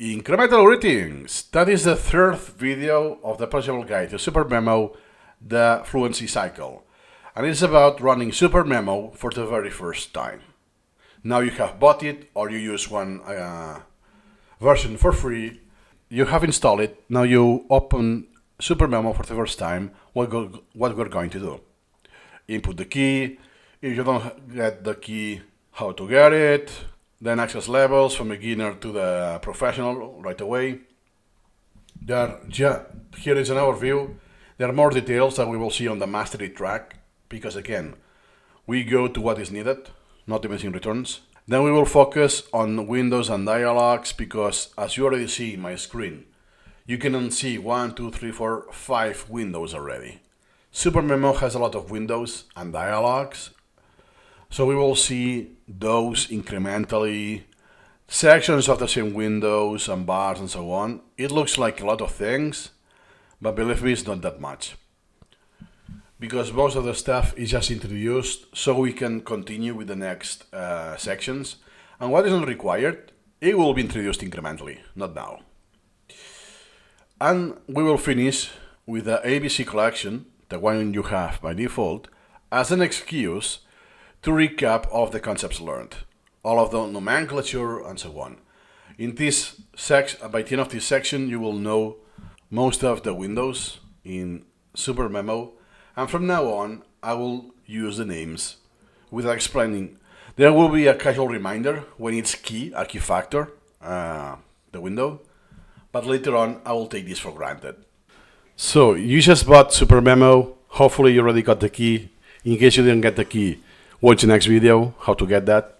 Incremental greetings! That is the third video of the Pleasurable guide to SuperMemo, the Fluency cycle. And it's about running SuperMemo for the very first time. Now you have bought it or you use one version for free. You have installed it. Now you open SuperMemo for the first time. What we're going to do. Input the key. If you don't get the key, how to get it. Then access levels from beginner to the professional right away. Here is an overview. There are more details that we will see on the mastery track because again, we go to what is needed, not diminishing returns. Then we will focus on Windows and Dialogs because as you already see in my screen, you can see 1, 2, 3, 4, 5 windows already. SuperMemo has a lot of windows and dialogues. So we will see those incrementally, sections of the same windows and bars and so on. It looks like a lot of things, but believe me, it's not that much. Because most of the stuff is just introduced, so we can continue with the next sections. And what is not required, it will be introduced incrementally, not now. And we will finish with the ABC collection, the one you have by default, as an excuse to recap of the concepts learned, all of the nomenclature and so on. In this by the end of this section, you will know most of the windows in SuperMemo, and from now on, I will use the names without explaining. There will be a casual reminder when it's key, a key factor, the window, but later on, I will take this for granted. So you just bought SuperMemo. Hopefully, you already got the key. In case you didn't get the key, watch the next video, how to get that.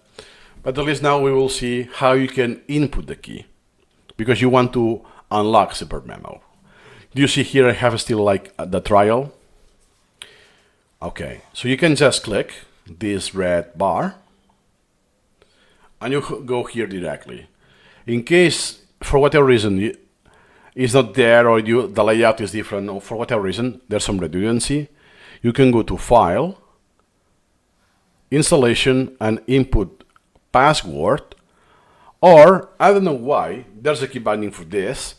But at least now we will see how you can input the key because you want to unlock SuperMemo. Do you see here I have still like the trial? Okay, so you can just click this red bar and you go here directly. In case for whatever reason it's not there or the layout is different or for whatever reason there's some redundancy, you can go to File, Installation and input password, or I don't know why there's a key binding for this,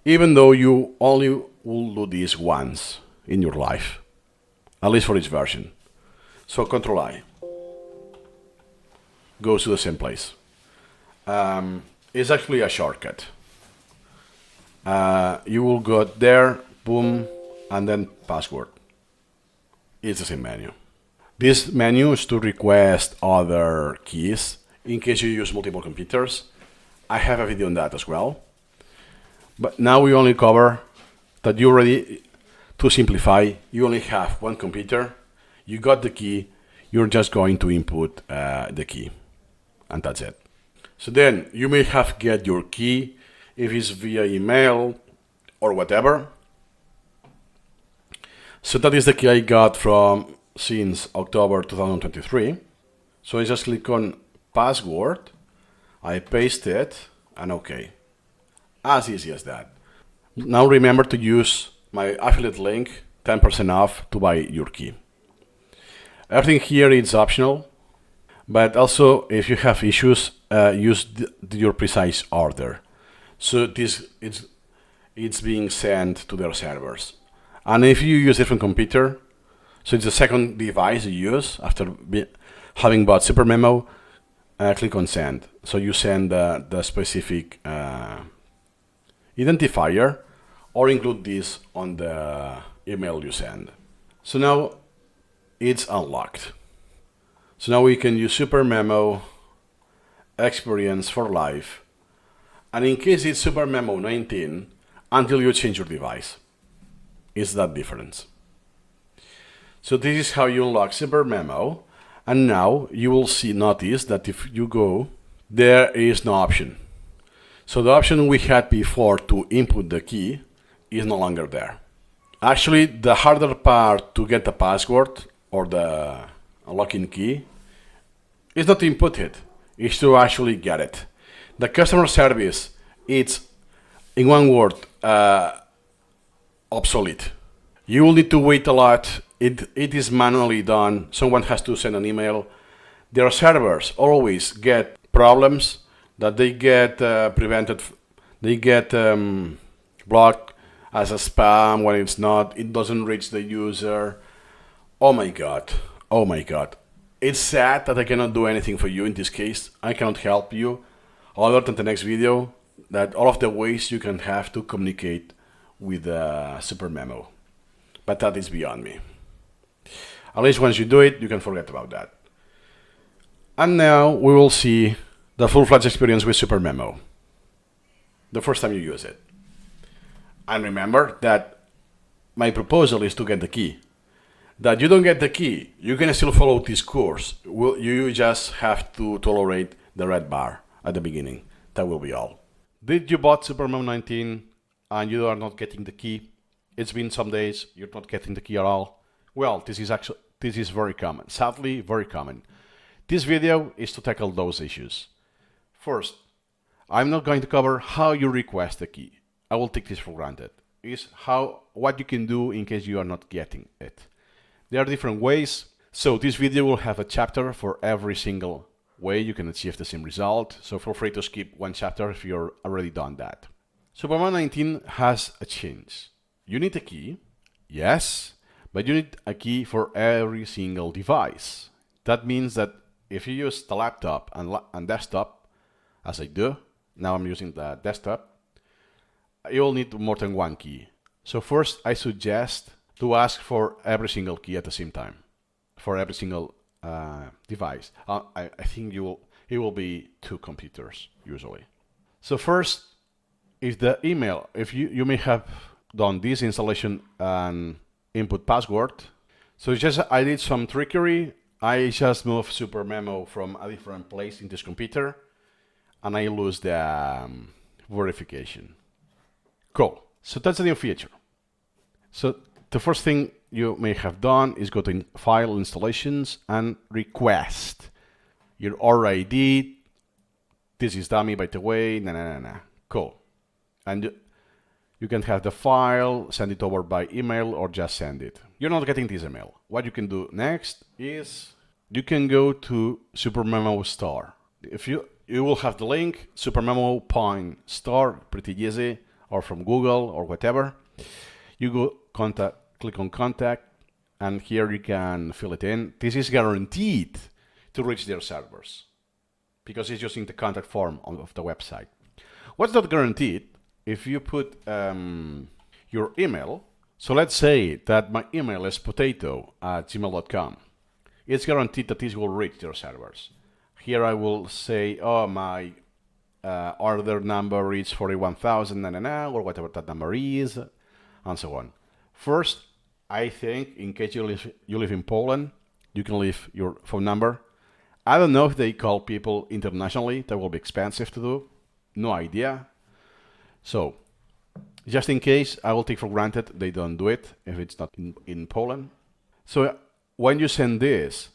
even though you only will do this once in your life, at least for each version. So Control I goes to the same place. It's actually a shortcut. You will go there, boom, and then password. It's the same menu. This menu is to request other keys in case you use multiple computers. I have a video on that as well. But now we only cover that you already, to simplify, you only have one computer, you got the key, you're just going to input the key, and that's it. So then you may have get your key if it's via email or whatever. So that is the key I got from since October 2023. So I just click on password, I paste it, and OK. As easy as that. Now remember to use my affiliate link, 10% off to buy your key. Everything here is optional, but also if you have issues, use your precise order. So it's being sent to their servers. And if you use a different computer, so it's the second device you use after having bought SuperMemo, click on send. So you send the specific identifier or include this on the email you send. So now it's unlocked. So now we can use SuperMemo experience for life. And in case it's SuperMemo 19, until you change your device. It's that difference. So this is how you unlock SuperMemo, and now you will notice that if you go, there is no option. So the option we had before to input the key is no longer there. Actually, the harder part to get the password or the login key is not to input it, it's to actually get it. The customer service, it's, in one word, obsolete. You will need to wait a lot. It is manually done. Someone has to send an email. Their servers always get problems that they get prevented They get blocked as a spam when it's not. It doesn't reach the user. Oh my god. Oh my god. It's sad that I cannot do anything for you in this case. I cannot help you other than the next video that all of the ways you can have to communicate with SuperMemo. But that is beyond me. At least once you do it, you can forget about that. And now we will see the full-fledged experience with SuperMemo. The first time you use it. And remember that my proposal is to get the key. That you don't get the key, you can still follow this course. You just have to tolerate the red bar at the beginning. That will be all. Did you bought SuperMemo 19 and you are not getting the key? It's been some days, you're not getting the key at all. Well, this is very common. Sadly, very common. This video is to tackle those issues. First, I'm not going to cover how you request the key. I will take this for granted. Is what you can do in case you are not getting it. There are different ways, so this video will have a chapter for every single way you can achieve the same result, so feel free to skip one chapter if you're already done that. SuperMemo 19 has a change. You need a key, yes, but you need a key for every single device. That means that if you use the laptop and desktop, as I do, now I'm using the desktop, you will need more than one key. So first, I suggest to ask for every single key at the same time, for every single device. I think it will be 2 computers, usually. So first, if you may have done this installation and input password. So I did some trickery. I just moved SuperMemo from a different place in this computer, and I lose the verification. Cool. So that's a new feature. So the first thing you may have done is go to File, Installations, and Request. You're already. This is dummy, by the way. Cool. And you can have the file, send it over by email, or just send it. You're not getting this email. What you can do next is you can go to SuperMemo Store. If you will have the link, SuperMemo Point Store, pretty easy, or from Google or whatever. You go click on Contact, and here you can fill it in. This is guaranteed to reach their servers because it's using the contact form of the website. What's not guaranteed? If you put your email, so let's say that my email is potato@gmail.com. It's guaranteed that this will reach their servers. Here I will say, oh, my order number is 41,000, or whatever that number is, and so on. First, I think, in case you live in Poland, you can leave your phone number. I don't know if they call people internationally. That will be expensive to do. No idea. So, just in case, I will take for granted they don't do it if it's not in Poland. So, when you send this,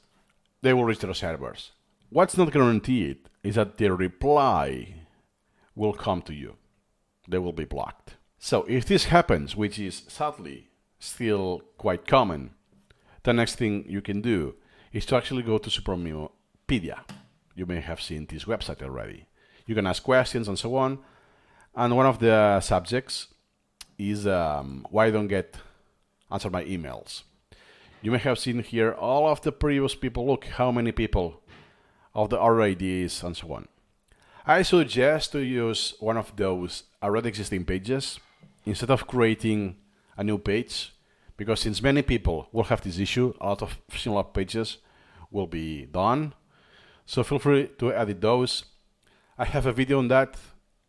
they will reach their servers. What's not guaranteed is that their reply will come to you. They will be blocked. So, if this happens, which is sadly still quite common, the next thing you can do is to actually go to SuperMemopedia. You may have seen this website already. You can ask questions and so on. And one of the subjects is why I don't answer my emails. You may have seen here all of the previous people. Look how many people of the RIDs and so on. I suggest to use one of those already existing pages instead of creating a new page, because since many people will have this issue, a lot of similar pages will be done. So feel free to edit those. I have a video on that.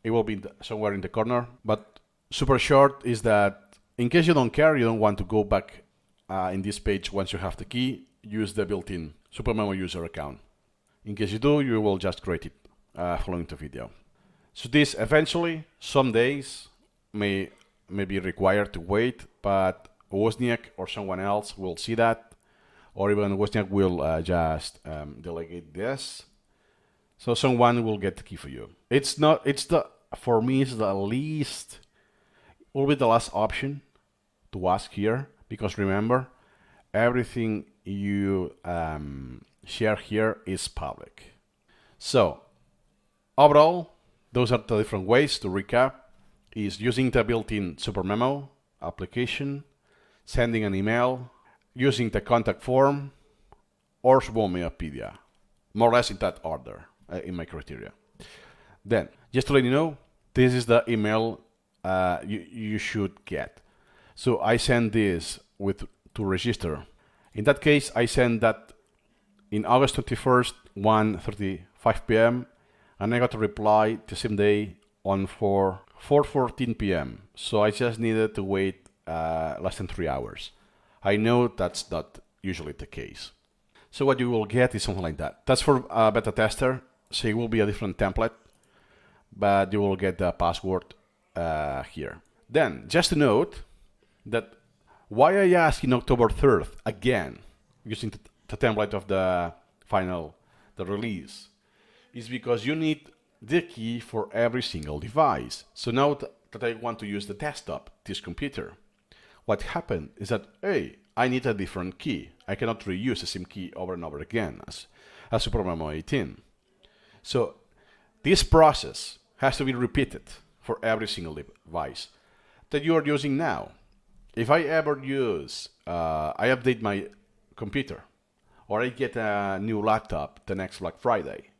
It will be somewhere in the corner, but super short is that in case you don't care, you don't want to go back in this page once you have the key, use the built-in SuperMemo user account. In case you do, you will just create it following the video. So this eventually, some days, may be required to wait, but Wozniak or someone else will see that, or even Wozniak will just delegate this. So someone will get the key for you. For me, it's the least, will be the last option to ask here, because remember, everything you share here is public. So overall, those are the different ways to recap. is using the built-in SuperMemo application, sending an email, using the contact form, or SuperMemopedia. More or less in that order in my criteria. Then, just to let you know, this is the email you should get. So I send this to register. In that case, I send that in August 21st, 1:35 p.m. and I got a reply the same day on 4:14 p.m. So I just needed to wait less than 3 hours. I know that's not usually the case. So what you will get is something like that. That's for a beta tester, so it will be a different template, but you will get the password here. Then, just to note that why I ask in October 3rd again, using the template of the release, is because you need the key for every single device. So now that I want to use the desktop, this computer, what happened is that, hey, I need a different key. I cannot reuse the same key over and over again as SuperMemo 18. So this process has to be repeated for every single device that you are using now. If I ever I update my computer, or I get a new laptop the next Black Friday,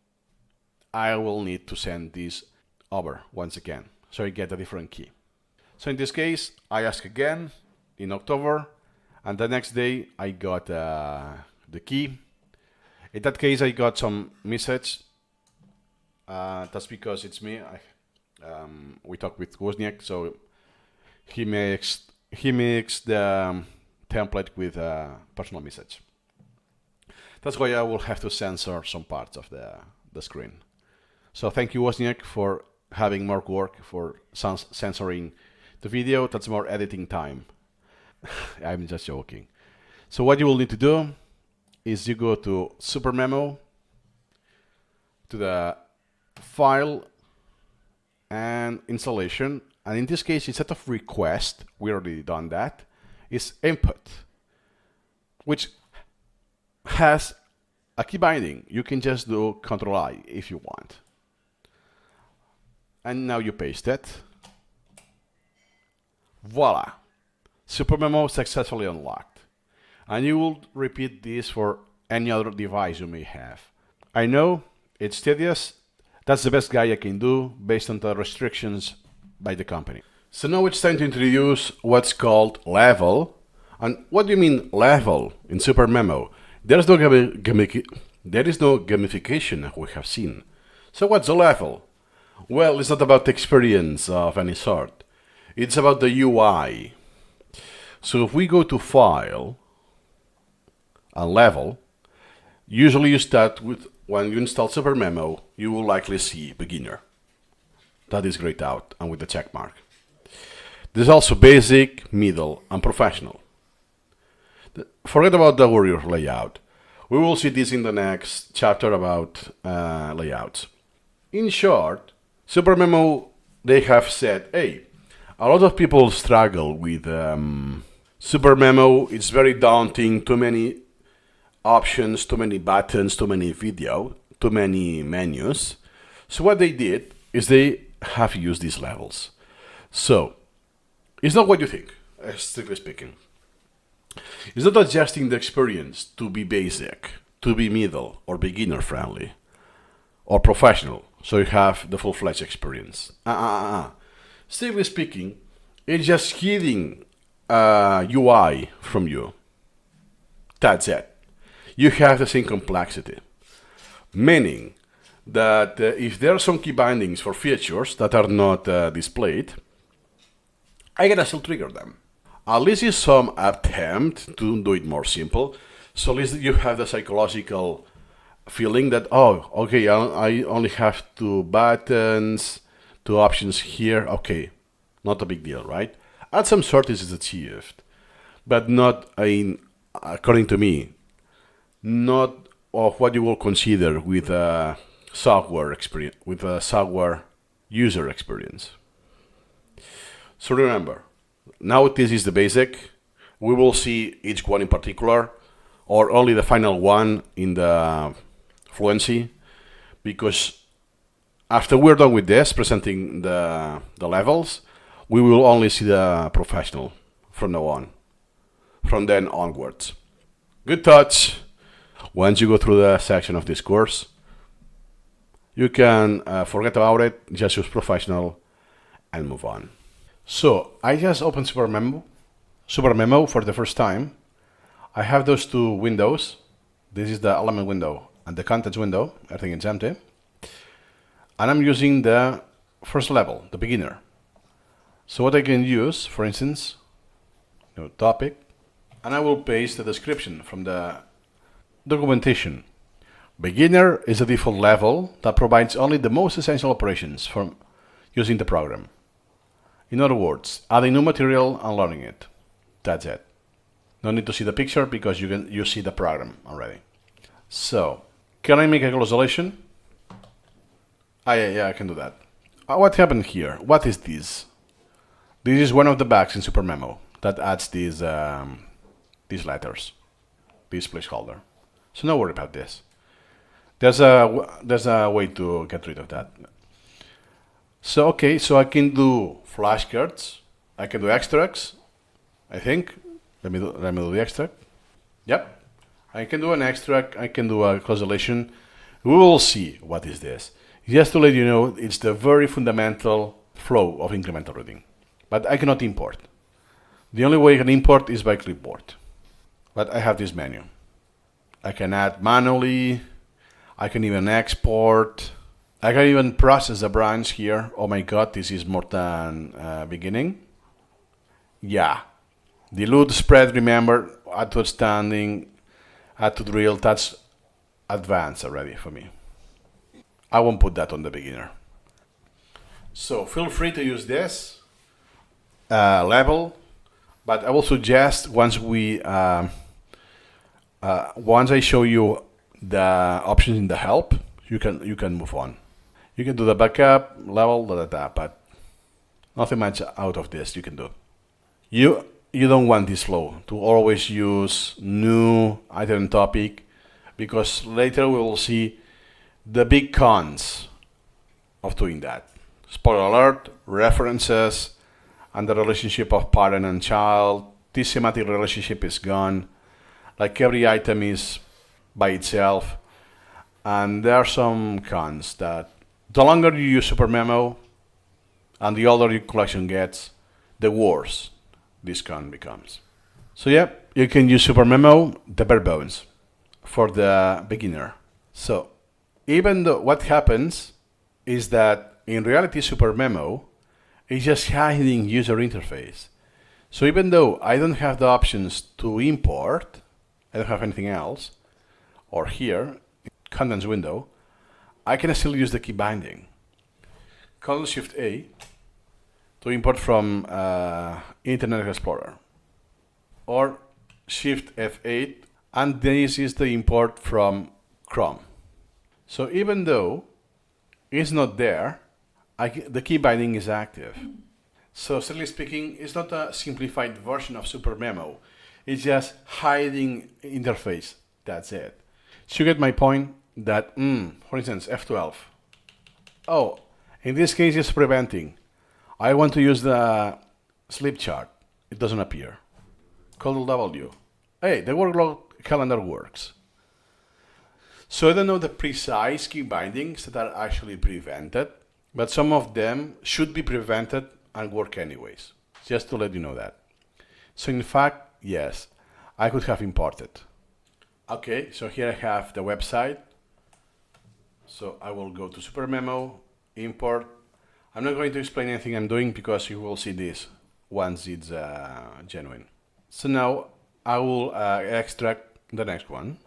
I will need to send this over once again, so I get a different key. So in this case, I ask again in October, and the next day I got the key. In that case, I got some message. That's because it's me. We talked with Wozniak, so he mixed the template with a personal message. That's why I will have to censor some parts of the screen. So thank you, Wozniak, for having more work for censoring the video. That's more editing time. I'm just joking. So what you will need to do is you go to SuperMemo, to the File and Installation, and in this case, instead of request, we already done that, is input, which has a key binding. You can just do Ctrl-I if you want. And now you paste it. Voila! SuperMemo successfully unlocked. And you will repeat this for any other device you may have. I know it's tedious. That's the best guide I can do based on the restrictions by the company. So now it's time to introduce what's called level. And what do you mean level in SuperMemo? There is no gamification as we have seen. So what's a level? Well, it's not about experience of any sort. It's about the UI. So if we go to File and Level, usually you start with, when you install SuperMemo, you will likely see Beginner. That is grayed out and with the check mark. There's also Basic, Middle, and Professional. Forget about the Warrior layout. We will see this in the next chapter about layouts. In short, SuperMemo, they have said, hey, a lot of people struggle with SuperMemo. It's very daunting, too many options, too many buttons, too many video, too many menus. So what they did is they have used these levels. So it's not what you think, strictly speaking. It's not adjusting the experience to be basic, to be middle or beginner friendly, or professional, so you have the full-fledged experience. Strictly speaking, it's just hiding UI from you. That's it. You have the same complexity. Meaning that if there are some key bindings for features that are not displayed, I can still trigger them. At least it's some attempt to do it more simple. So at least you have the psychological feeling that, oh, okay, I only have 2 buttons, 2 options here. Okay, not a big deal, right? At some sort this is achieved, but not, according to me, not of what you will consider with a software experience, with a software user experience. So remember, now this is the basic. We will see each one in particular, or only the final one in the Fluency, because after we're done with this, presenting the levels, we will only see the professional from now on, from then onwards. Good thoughts. Once you go through the section of this course, you can forget about it, just use professional and move on. So I just opened SuperMemo for the first time. I have those two windows. This is the element window and the contents window. Everything is empty. And I'm using the first level, the beginner. So what I can use, for instance, topic, and I will paste the description from the documentation. Beginner is a default level that provides only the most essential operations from using the program. In other words, adding new material and learning it. That's it. No need to see the picture because you see the program already. So, can I make a close deletion? Yeah, I can do that. What happened here? What is this? This is one of the bugs in SuperMemo that adds these letters, this placeholder. So no worry about this. There's a way to get rid of that. So okay, so I can do flashcards, I can do extracts, I think. Let me do the extract. Yep, I can do an extract, I can do a close deletion. We will see what is this. Just to let you know, it's the very fundamental flow of incremental reading. But I cannot import. The only way I can import is by clipboard. But I have this menu. I can add manually. I can even export. I can even process the branch here. Oh my god, this is more than beginning. Yeah. Dilute, spread, remember, add to outstanding, add to drill. That's advanced already for me. I won't put that on the beginner. So feel free to use this level, but I will suggest once I show you the options in the help, you can move on. You can do the backup level, but nothing much out of this you can do. You don't want this flow to always use new item topic, because later we will see the big cons of doing that. Spoiler alert, references, and the relationship of parent and child. This semantic relationship is gone. Like every item is by itself. And there are some cons that the longer you use SuperMemo and the older your collection gets, the worse this con becomes. So yeah, you can use SuperMemo, the bare bones, for the beginner. So even though what happens is that in reality SuperMemo is just hiding user interface. So even though I don't have the options to import, I don't have anything else, or here, contents window, I can still use the key binding. Ctrl-Shift-A to import from Internet Explorer, or Shift F8, and this is the import from Chrome. So even though it's not there, the key binding is active. So strictly speaking, it's not a simplified version of SuperMemo. It's just hiding interface. That's it. So you get my point that, for instance, F12. Oh, in this case, it's preventing. I want to use the sleep chart. It doesn't appear. Ctrl W. Hey, the workload calendar works. So I don't know the precise key bindings that are actually prevented, but some of them should be prevented and work anyways, just to let you know that. So in fact, yes, I could have imported. Okay, so here I have the website. So I will go to SuperMemo, import. I'm not going to explain anything I'm doing because you will see this once it's genuine. So now I will extract the next one.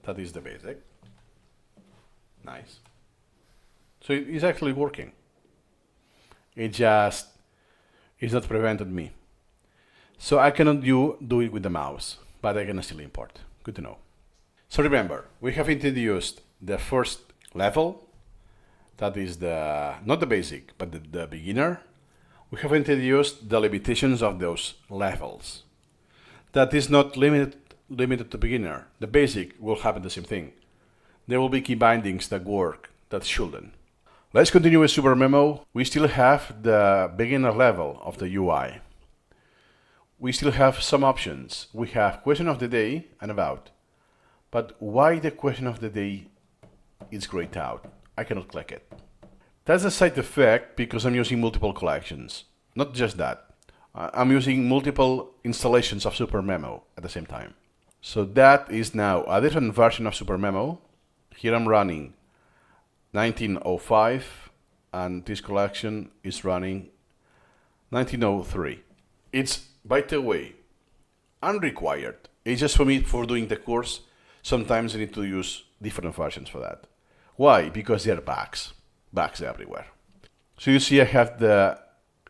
That is the basic. Nice. So it is actually working. It's not prevented me. So I cannot do it with the mouse, but I can still import. Good to know. So remember, we have introduced the first level. That is not the basic, but the beginner. We have introduced the limitations of those levels. That is not limited to beginner. The basic will happen the same thing. There will be key bindings that work, that shouldn't. Let's continue with SuperMemo. We still have the beginner level of the UI. We still have some options. We have question of the day and about. But why the question of the day is grayed out? I cannot click it. That's a side effect because I'm using multiple collections. Not just that. I'm using multiple installations of SuperMemo at the same time. So that is now a different version of SuperMemo. Here I'm running 1905 and this collection is running 1903. It's, by the way, unrequired. It's just for me for doing the course. Sometimes I need to use different versions for that. Why? Because there are bugs everywhere. So you see I have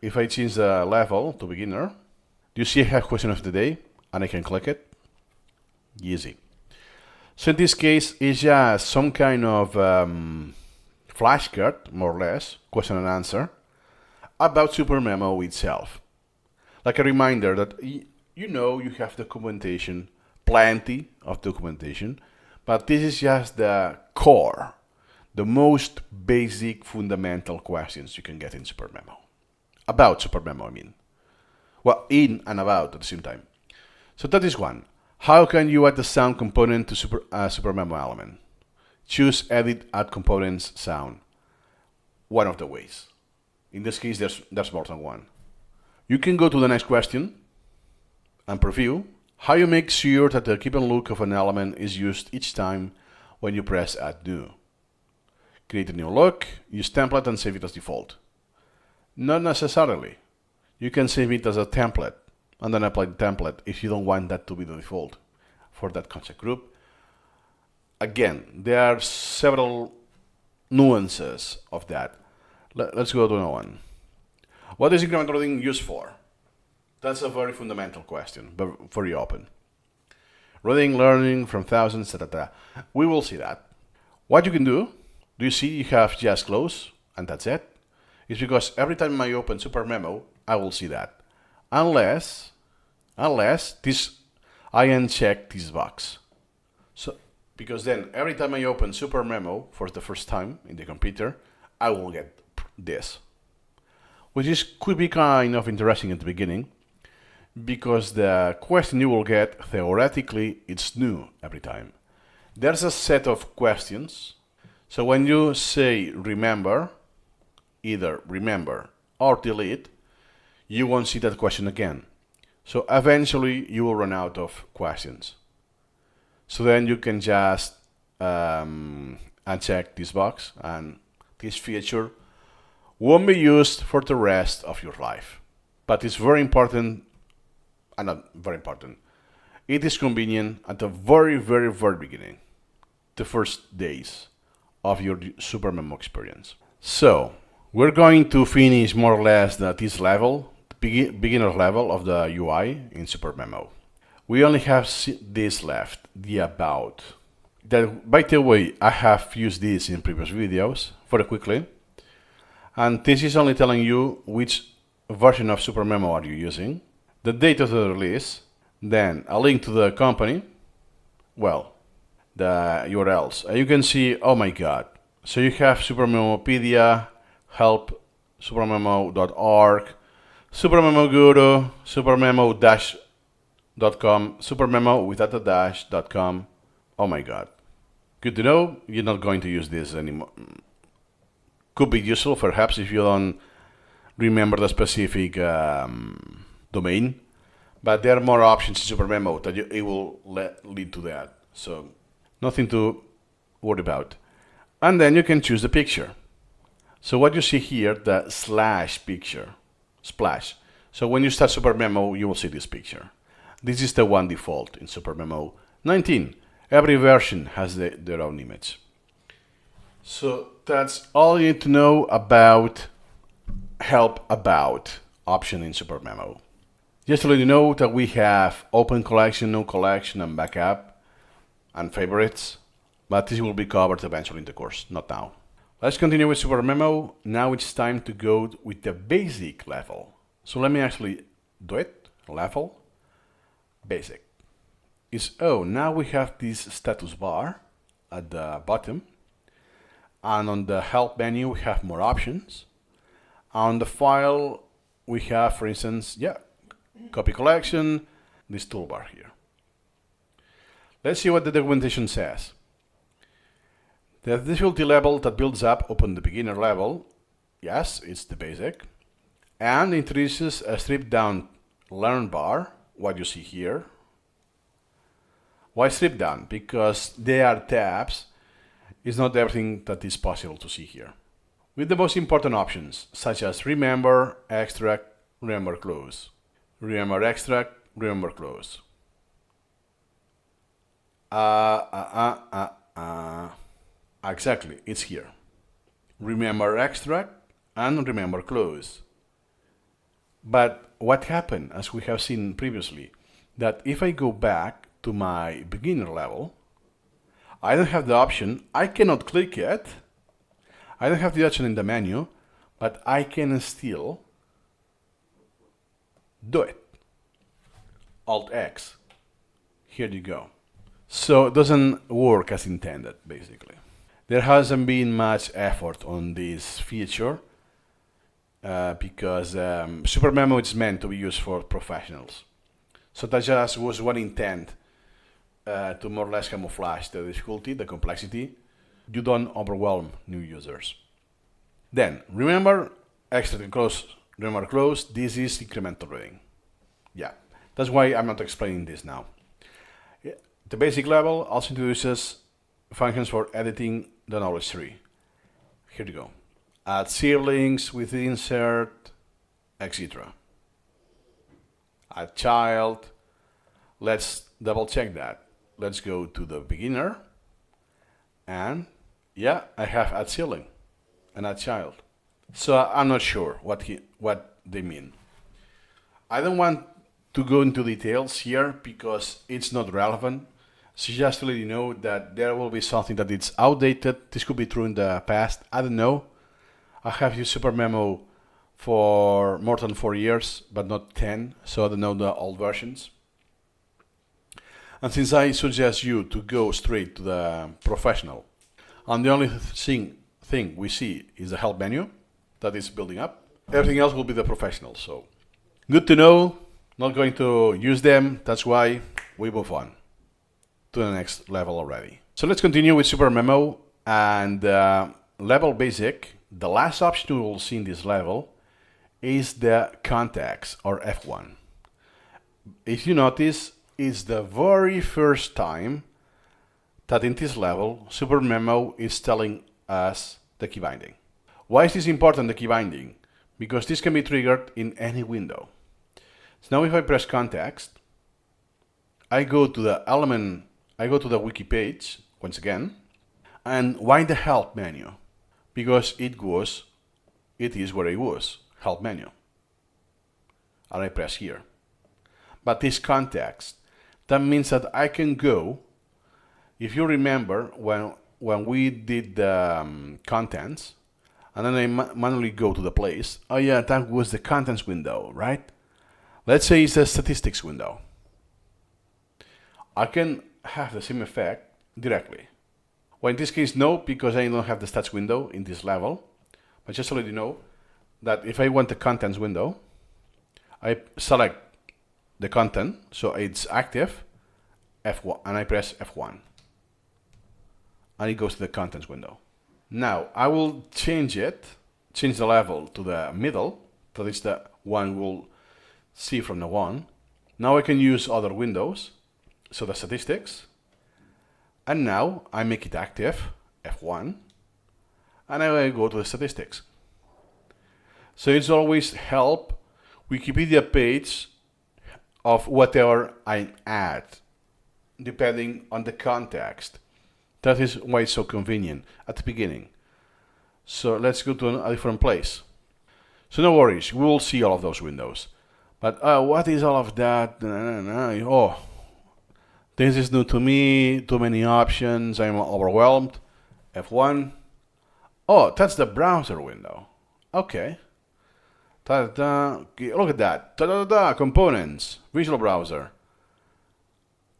if I change the level to beginner, do you see I have question of the day and I can click it? Easy. So in this case, it's just some kind of flashcard, more or less, question and answer, about SuperMemo itself. Like a reminder that you have documentation, plenty of documentation, but this is just the core, the most basic fundamental questions you can get in SuperMemo. About SuperMemo, I mean. Well, in and about at the same time. So that is one. How can you add the sound component to SuperMemo element? Choose Edit Add Components Sound. One of the ways. In this case, there's more than one. You can go to the next question and preview how you make sure that the given look of an element is used each time when you press Add New. Create a new look, use template and save it as default. Not necessarily. You can save it as a template and then apply the template if you don't want that to be the default for that concept group. Again, there are several nuances of that. Let's go to another one. What is incremental reading used for? That's a very fundamental question, but very open. Reading, learning from thousands, etc. We will see that. What you can do you see you have just close and that's it? It's because every time I open SuperMemo, I will see that. Unless I uncheck this box. So, because then every time I open SuperMemo for the first time in the computer, I will get this. Which could be kind of interesting at the beginning, because the question you will get, theoretically, it's new every time. There's a set of questions. So when you say remember, either remember or delete, you won't see that question again. So eventually you will run out of questions. So then you can just uncheck this box and this feature won't be used for the rest of your life. But it's very important, and not very important. It is convenient at the very, very, very beginning, the first days of your SuperMemo experience. So we're going to finish more or less this level, beginner level of the UI in SuperMemo. We only have this left, the about. That, by the way, I have used this in previous videos very quickly. And this is only telling you which version of SuperMemo are you using, the date of the release, then a link to the company, well, the URLs. You can see, oh my god. So you have SuperMemopedia, help, supermemo.org, SuperMemo Guru, supermemo-.com, SuperMemo without a dash.com. Oh my god. Good to know, you're not going to use this anymore. Could be useful perhaps if you don't remember the specific domain, but there are more options in SuperMemo that it will lead to that. So nothing to worry about. And then you can choose the picture. So what you see here, the slash picture, splash. So when you start SuperMemo, you will see this picture. This is the one default in SuperMemo 19. Every version has their own image. So that's all you need to know about help about option in SuperMemo. Just to let you know that we have open collection, no collection, and backup, and favorites, but this will be covered eventually in the course, not now. Let's continue with SuperMemo. Now it's time to go with the basic level. So let me actually do it. Level, basic. Now we have this status bar at the bottom. And on the help menu, we have more options. On the file, we have, for instance, copy collection, this toolbar here. Let's see what the documentation says. The difficulty level that builds up upon the beginner level, yes, it's the basic, and introduces a stripped down learn bar, what you see here. Why stripped down? Because they are tabs. It's not everything that is possible to see here. With the most important options, such as remember, extract, remember, close. Remember, extract, remember, close. Exactly, it's here. Remember, extract, and remember, close. But what happened, as we have seen previously, that if I go back to my beginner level, I don't have the option, I cannot click it, I don't have the option in the menu, but I can still do it. Alt X. Here you go. So it doesn't work as intended, basically. There hasn't been much effort on this feature because SuperMemo is meant to be used for professionals. So that just was one intent to more or less camouflage the difficulty, the complexity. You don't overwhelm new users. Then, remember, extract and close, remember, close, this is incremental reading. Yeah, that's why I'm not explaining this now. The basic level also introduces functions for editing the knowledge tree. Here you go. Add siblings with insert, etc. Add child. Let's double check that. Let's go to the beginner. And yeah, I have add sibling and add child. So I'm not sure what they mean. I don't want to go into details here because it's not relevant. So just to let you know that there will be something that is outdated. This could be true in the past. I don't know. I have used SuperMemo for more than 4 years, but not 10. So I don't know the old versions. And since I suggest you to go straight to the professional, and the only thing we see is the help menu that is building up, everything else will be the professional. So good to know. Not going to use them. That's why we move on to the next level already. So let's continue with SuperMemo and level basic. The last option we will see in this level is the context or F1. If you notice, it's the very first time that in this level SuperMemo is telling us the key binding. Why is this important, the key binding? Because this can be triggered in any window. So now if I press context, I go to the wiki page once again. And why the help menu? Because it is where it was, help menu. And I press here. But this context, that means that I can go, if you remember when we did the contents, and then I manually go to the place, oh yeah, that was the contents window, right? Let's say it's a statistics window. I can have the same effect directly. Well, in this case, no, because I don't have the stats window in this level. But just to let you know that if I want the contents window, I select the content, so it's active, F1, and I press F1. And it goes to the contents window. Now, I will change the level to the middle, that is the one we'll see from now on. Now I can use other windows, so the statistics, and now I make it active, F1, and I will go to the statistics. So it's always help Wikipedia page of whatever I add, depending on the context. That is why it's so convenient at the beginning. So let's go to a different place. So no worries, we will see all of those windows. But what is all of that? Oh, this is new to me, too many options, I'm overwhelmed. F1. Oh, that's the browser window. Okay. Look at that. Components, Visual Browser.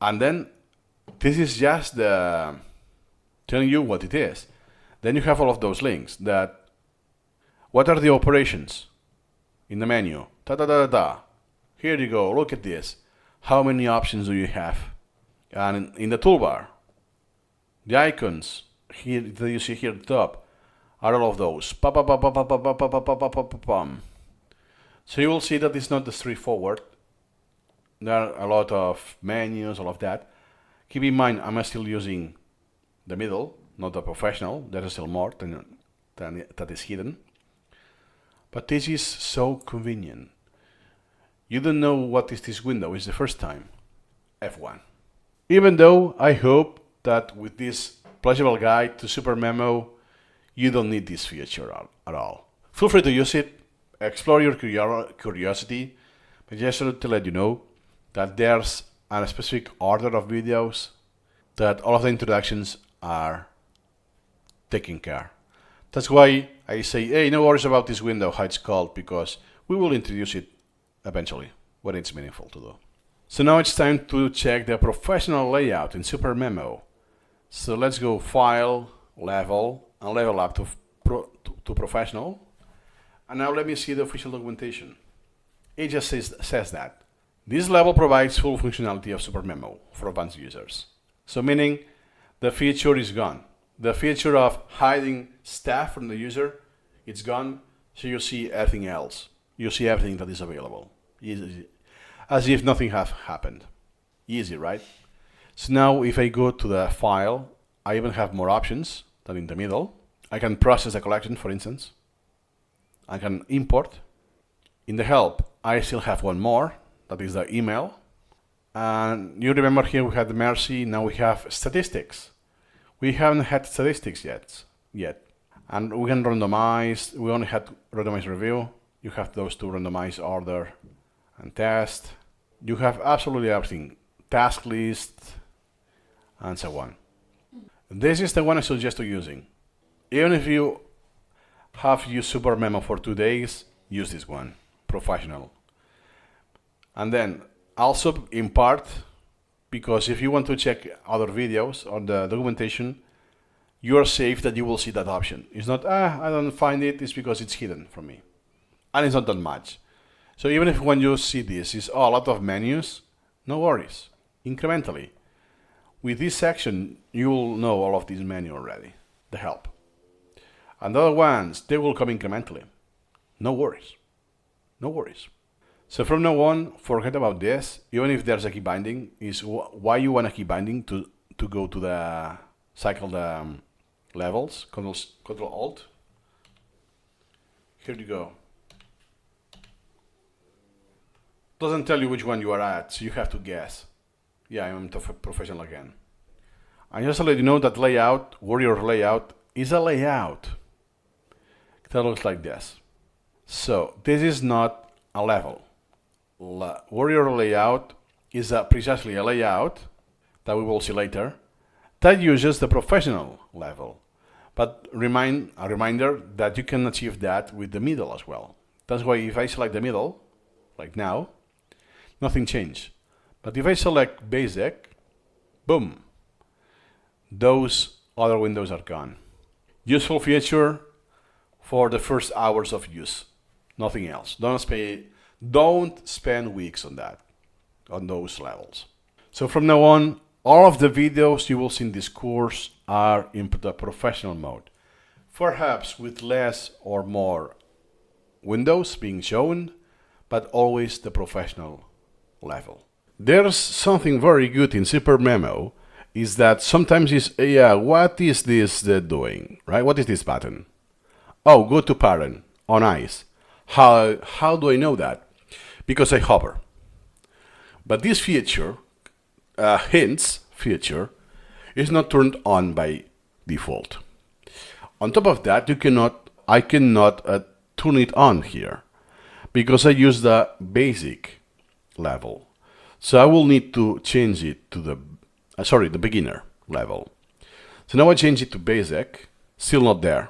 And then this is just telling you what it is. Then you have all of those links that, what are the operations in the menu? Da da da da da. Here you go, look at this. How many options do you have? And in the toolbar, the icons here that you see here at the top are all of those. So you will see that it's not straightforward. There are a lot of menus, all of that. Keep in mind, I'm still using the middle, not the professional. There is still more than that is hidden. But this is so convenient. You don't know what is this window. It's the first time. F1. Even though I hope that with this Pleasurable guide to SuperMemo, you don't need this feature at all. Feel free to use it. Explore your curiosity. But just to let you know that there's a specific order of videos that all of the introductions are taken care. That's why I say, hey, no worries about this window, how it's called, because we will introduce it eventually when it's meaningful to do. So now it's time to check the professional layout in SuperMemo. So let's go File, Level, and level up to Professional. And now let me see the official documentation. It just says that this level provides full functionality of SuperMemo for advanced users. So meaning the feature is gone. The feature of hiding stuff from the user, it's gone. So you see everything else. You see everything that is available. Easy. As if nothing has happened. Easy, right? So now if I go to the file, I even have more options than in the middle. I can process the collection, for instance. I can import. In the help, I still have one more. That is the email. And you remember here we had the Mercy, now we have statistics. We haven't had statistics yet. And we can randomize, we only had randomize review. You have those two, randomize order and test. You have absolutely everything. Task list, and so on. This is the one I suggest using. Even if you have used SuperMemo for 2 days, use this one, professional. And then also in part, because if you want to check other videos or the documentation, you are safe that you will see that option. It's not, I don't find it, it's because it's hidden from me. And it's not that much. So even if when you see this is a lot of menus, no worries. Incrementally. With this section, you will know all of these menus already, the help. And the other ones, they will come incrementally. No worries. No worries. So from now on, forget about this. Even if there's a key binding, is why you want a key binding to go to the cycle the levels, Control Alt. Here you go. Doesn't tell you which one you are at, so you have to guess. Yeah, I'm professional again. And just to let you know that layout, warrior layout, is a layout that looks like this. So this is not a level. Warrior layout is precisely a layout that we will see later that uses the professional level. But a reminder that you can achieve that with the middle as well. That's why if I select the middle, like now, nothing changed. But if I select basic, boom, those other windows are gone. Useful feature for the first hours of use, nothing else. Don't spend weeks on that, on those levels. So from now on, all of the videos you will see in this course are in the professional mode, perhaps with less or more windows being shown, but always the professional level. There's something very good in SuperMemo is that sometimes it's, what is this doing, right? What is this button? Oh, go to parent on ice. How do I know that? Because I hover. But this feature, hints feature, is not turned on by default. On top of that, I cannot turn it on here because I use the basic level. So I will need to change it to the beginner level. So now I change it to basic, still not there.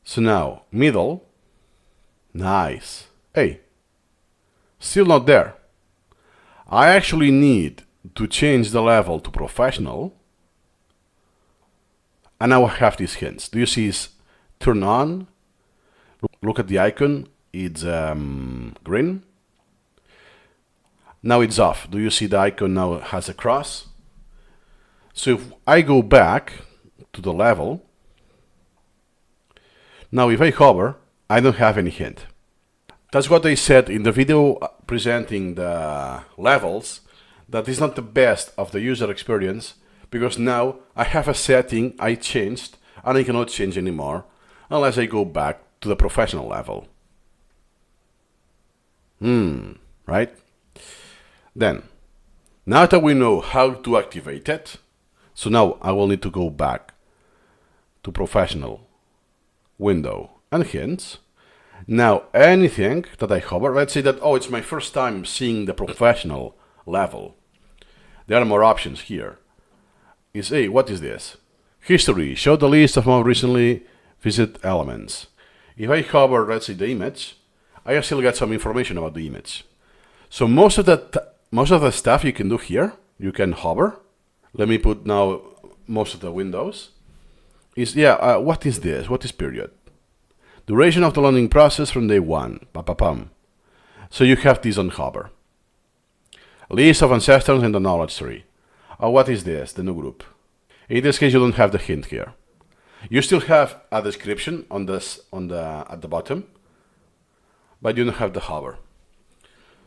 So now middle, nice. Hey, still not there. I actually need to change the level to professional, And now I have these hints. Do you see it's turn on? Look at the icon. It's green. Now it's off. Do you see the icon now has a cross? So if I go back to the level, now if I hover, I don't have any hint. That's what I said in the video presenting the levels, that is not the best of the user experience, because now I have a setting I changed and I cannot change anymore unless I go back to the professional level. Right? Then, now that we know how to activate it, so now I will need to go back to professional, window, and hints. Now anything that I hover, let's say that, oh, it's my first time seeing the professional level. There are more options here. Hey, what is this? History, show the list of more recently visited elements. If I hover, let's say, the image, I still get some information about the image. So most of the stuff you can do here, you can hover. Let me put now most of the windows. What is this? What is period? Duration of the learning process from day one. So you have this on hover. List of ancestors in the knowledge tree. What is this? The new group. In this case, you don't have the hint here. You still have a description at the bottom, but you don't have the hover.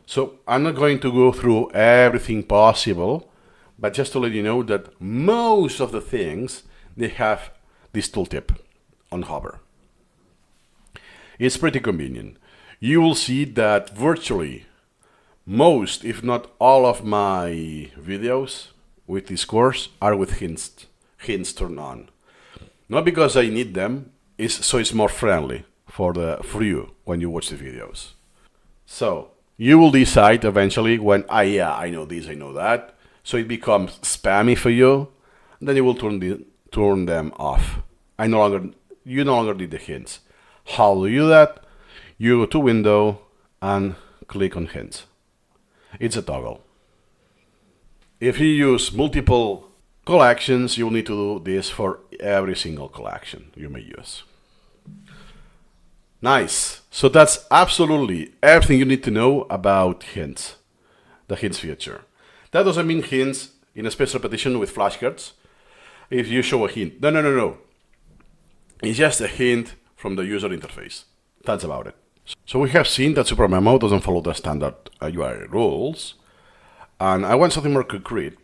So I'm not going to go through everything possible, but just to let you know that most of the things, they have this tooltip on hover. It's pretty convenient. You will see that virtually most, if not all of my videos with this course are with hints turned on. Not because I need them, so it's more friendly for you when you watch the videos. So you will decide eventually when, I know this, I know that, so it becomes spammy for you, then you will turn them off. You no longer need the hints. How do you do that? You go to Window and click on Hints. It's a toggle. If you use multiple collections, you'll need to do this for every single collection you may use. Nice. So that's absolutely everything you need to know about hints, the hints feature. That doesn't mean hints in a spaced repetition with flashcards. If you show a hint, no. It's just a hint from the user interface. That's about it. So we have seen that SuperMemo doesn't follow the standard UI rules. And I want something more concrete,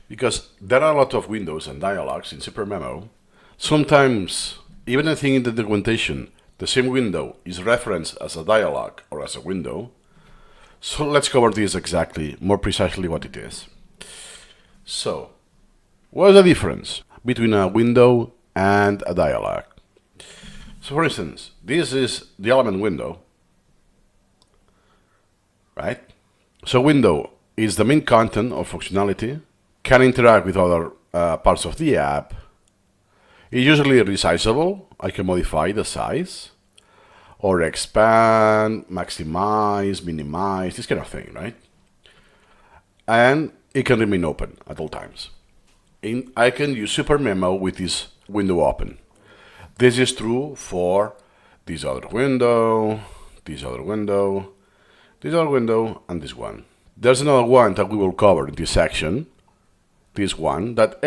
because there are a lot of windows and dialogues in SuperMemo. Sometimes, even I think in the documentation, the same window is referenced as a dialogue or as a window. So let's cover this exactly, more precisely what it is. So, what is the difference between a window and a dialogue? So for instance, this is the element window, right? So window is the main content or functionality, can interact with other parts of the app. It's usually resizable. I can modify the size, or expand, maximize, minimize, this kind of thing, right? And it can remain open at all times. I can use SuperMemo with this window open. This is true for this other window, this other window, this other window, and this one. There's another one that we will cover in this section, this one, that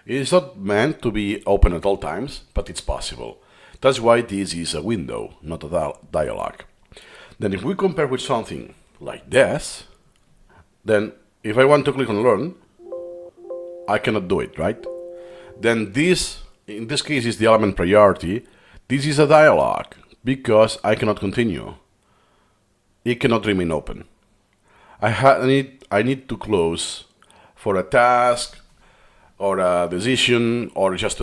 it's not meant to be open at all times, but it's possible. That's why this is a window, not a dialogue. Then if we compare with something like this, then if I want to click on Learn, I cannot do it, right? Then this, in this case, is the element priority. This is a dialogue because I cannot continue. It cannot remain open. I need to close for a task or a decision, or just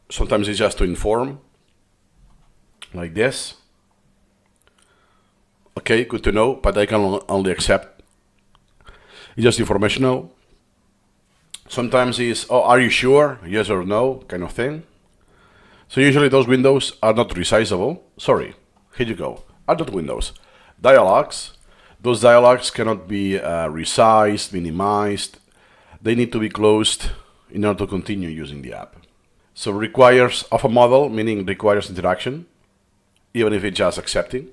sometimes it's just to inform, like this. Okay, good to know, but I can only accept. It's just informational. Sometimes it's, are you sure? Yes or no, kind of thing. So usually those windows are not resizable. Sorry, here you go. Are not windows. Dialogues. Those dialogues cannot be resized, minimized. They need to be closed in order to continue using the app. So requires of a model, meaning requires interaction, even if it's just accepting.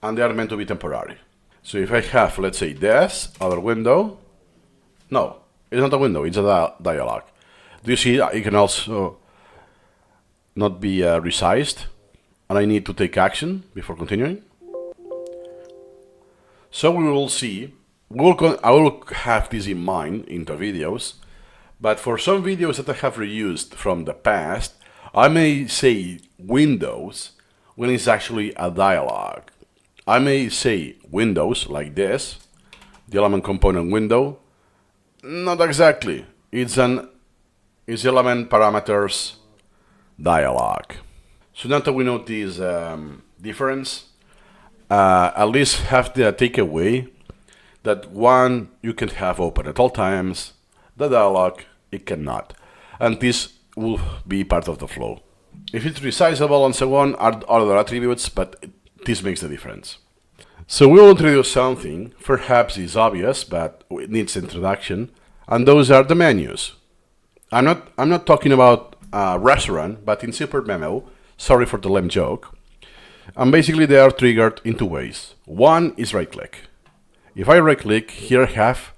And they are meant to be temporary. So if I have, let's say, this other window, no, it's not a window, it's a dialog. Do you see it can also not be resized? And I need to take action before continuing. So we will see, I will have this in mind in the videos, but for some videos that I have reused from the past, I may say windows when it's actually a dialog. I may say windows like this, the element component window. Not exactly. It's element parameters dialog. So now that we know this difference, at least have the takeaway that one you can have open at all times, the dialog it cannot, and this will be part of the flow. If it's resizable and so on are other attributes, but this makes the difference. So we will introduce something, perhaps is obvious, but it needs introduction, and those are the menus. I'm not talking about a restaurant, but in SuperMemo, sorry for the lame joke, and basically they are triggered in two ways. One is right click. If I right click, here I have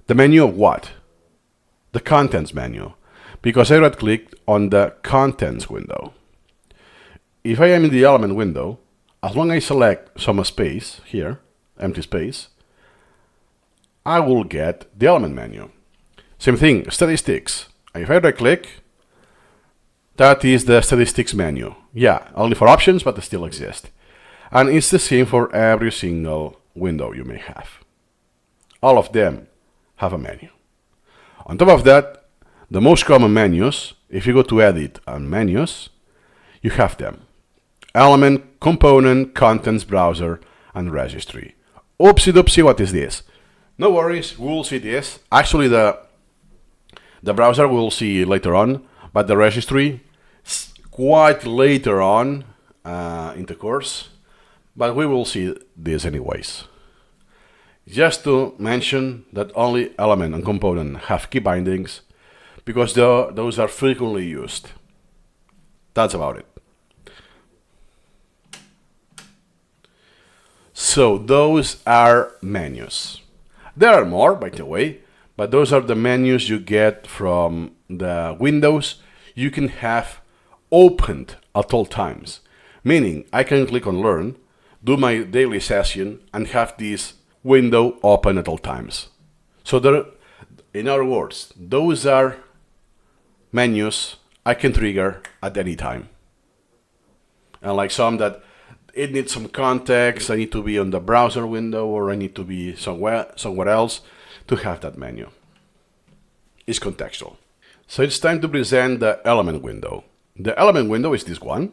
the menu of what? The contents menu, because I right clicked on the contents window. If I am in the element window, as long as I select some space here, empty space, I will get the element menu. Same thing, statistics. If I right click, that is the statistics menu. Yeah, only for options, but they still exist. And it's the same for every single window you may have. All of them have a menu. On top of that, the most common menus, if you go to edit and menus, you have them. Element, component, contents, browser, and registry. Oopsie doopsie, what is this? No worries, we'll see this. Actually, the browser we'll see later on, but the registry quite later on in the course, but we will see this anyways. Just to mention that only element and component have key bindings, because those are frequently used. That's about it. So those are menus. There are more, by the way, but those are the menus you get from the windows you can have opened at all times. Meaning, I can click on Learn, do my daily session, and have this window open at all times. So in other words, those are menus I can trigger at any time. And like some that it needs some context, I need to be on the browser window, or I need to be somewhere else to have that menu. It's contextual. So it's time to present the element window. The element window is this one.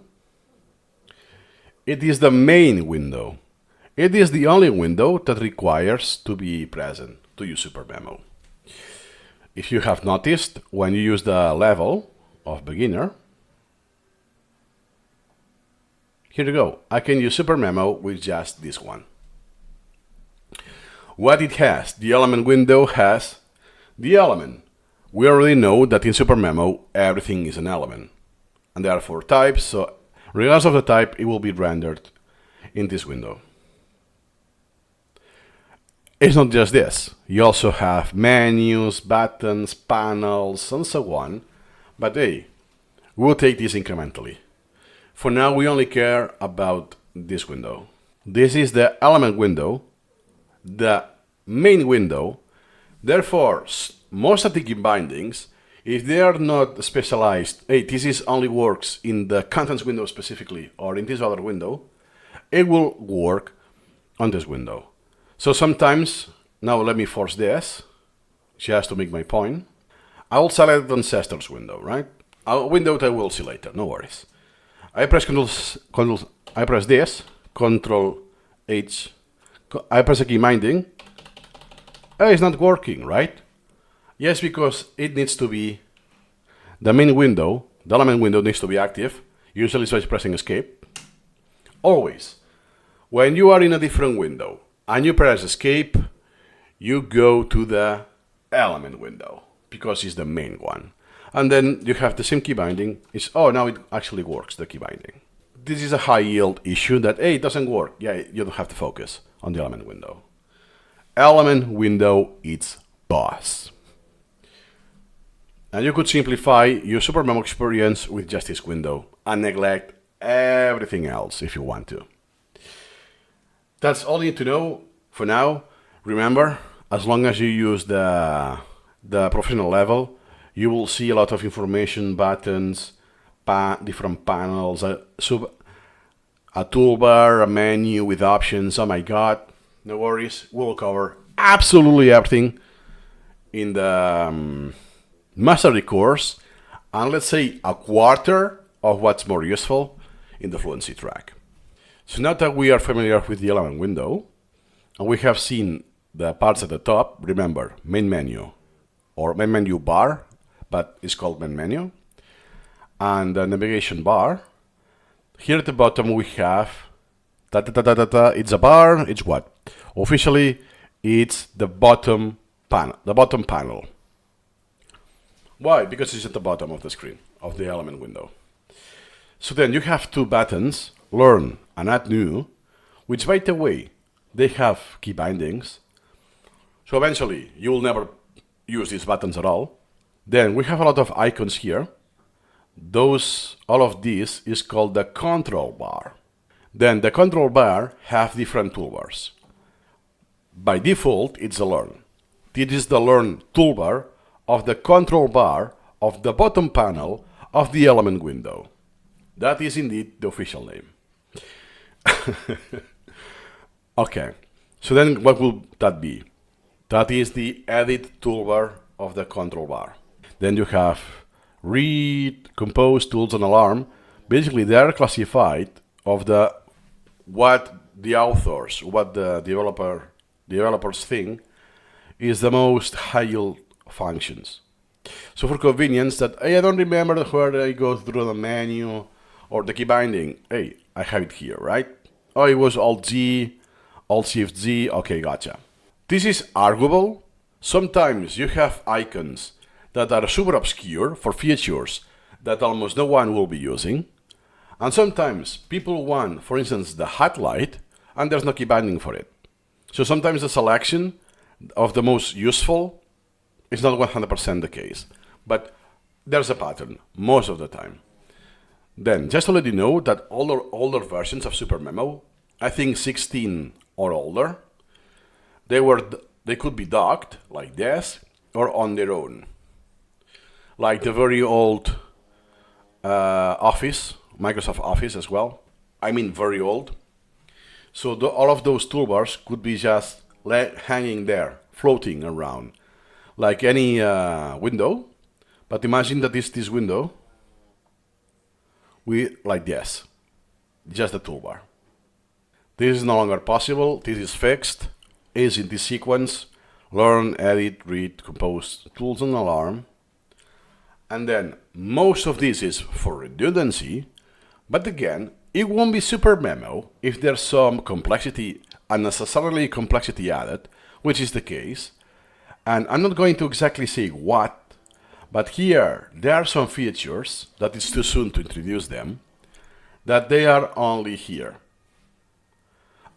It is the main window. It is the only window that requires to be present to use SuperMemo. If you have noticed, when you use the level of beginner, here you go. I can use SuperMemo with just this one. What it has, the element window has the element. We already know that in SuperMemo, everything is an element. And there are 4 types, so regardless of the type, it will be rendered in this window. It's not just this. You also have menus, buttons, panels, and so on. But hey, we'll take this incrementally. For now, we only care about this window. This is the element window, the main window. Therefore, most static bindings, if they are not specialized, hey, this only works in the contents window specifically, or in this other window, it will work on this window. So sometimes, now let me force this, just to make my point. I will select the ancestors window, right? A window that I will see later, no worries. I press I press this, Control H, I press a key binding. It's not working, right? Yes, because it needs to be, the main window, the element window needs to be active, usually by pressing escape. Always. When you are in a different window and you press escape, you go to the element window, because it's the main one. And then you have the same key binding. It's, oh, now it actually works, the key binding. This is a high yield issue that, hey, it doesn't work. Yeah, you don't have to focus on the element window. Element window, it's boss. And you could simplify your SuperMemo experience with just this window and neglect everything else if you want to. That's all you need to know for now. Remember, as long as you use the professional level, you will see a lot of information, buttons, different panels, a toolbar, a menu with options. Oh my god, no worries. We'll cover absolutely everything in the mastery course, and let's say a quarter of what's more useful in the Fluency track. So now that we are familiar with the element window, and we have seen the parts at the top, remember, main menu, or main menu bar, but it's called main menu, and the navigation bar. Here at the bottom we have, it's a bar, it's what? Officially, it's the bottom panel. Why? Because it's at the bottom of the screen, of the element window. So then you have two buttons, Learn and Add New, which by the way, they have key bindings. So eventually, you will never use these buttons at all. Then we have a lot of icons here. All of this is called the control bar. Then the control bar have different toolbars. By default, it's the Learn. This is the Learn toolbar of the control bar of the bottom panel of the element window. That is indeed the official name. Okay, so then what will that be? That is the edit toolbar of the control bar. Then you have read, compose, tools, and alarm. Basically, they are classified of what the authors, what the developers think is the most high yield functions. So for convenience, that hey, I don't remember where I go through the menu or the key binding. Hey, I have it here, right? Oh, it was Alt-Z, Alt-Shift-Z. Okay, gotcha. This is arguable. Sometimes you have icons that are super obscure for features that almost no one will be using. And sometimes people want, for instance, the hat light, and there's no key binding for it. So sometimes the selection of the most useful is not 100% the case. But there's a pattern most of the time. Then, just to let you know that older versions of SuperMemo, I think 16 or older, they could be docked like this or on their own. Like the very old Office, Microsoft Office as well. I mean very old. So all of those toolbars could be just hanging there, floating around, like any window. But imagine that this window, like this, just the toolbar. This is no longer possible. This is fixed. Is in this sequence: learn, edit, read, compose, tools, and alarm. And then most of this is for redundancy, but again, it won't be SuperMemo if there's some complexity, unnecessarily complexity added, which is the case. And I'm not going to exactly say what, but here there are some features that it's too soon to introduce them, that they are only here.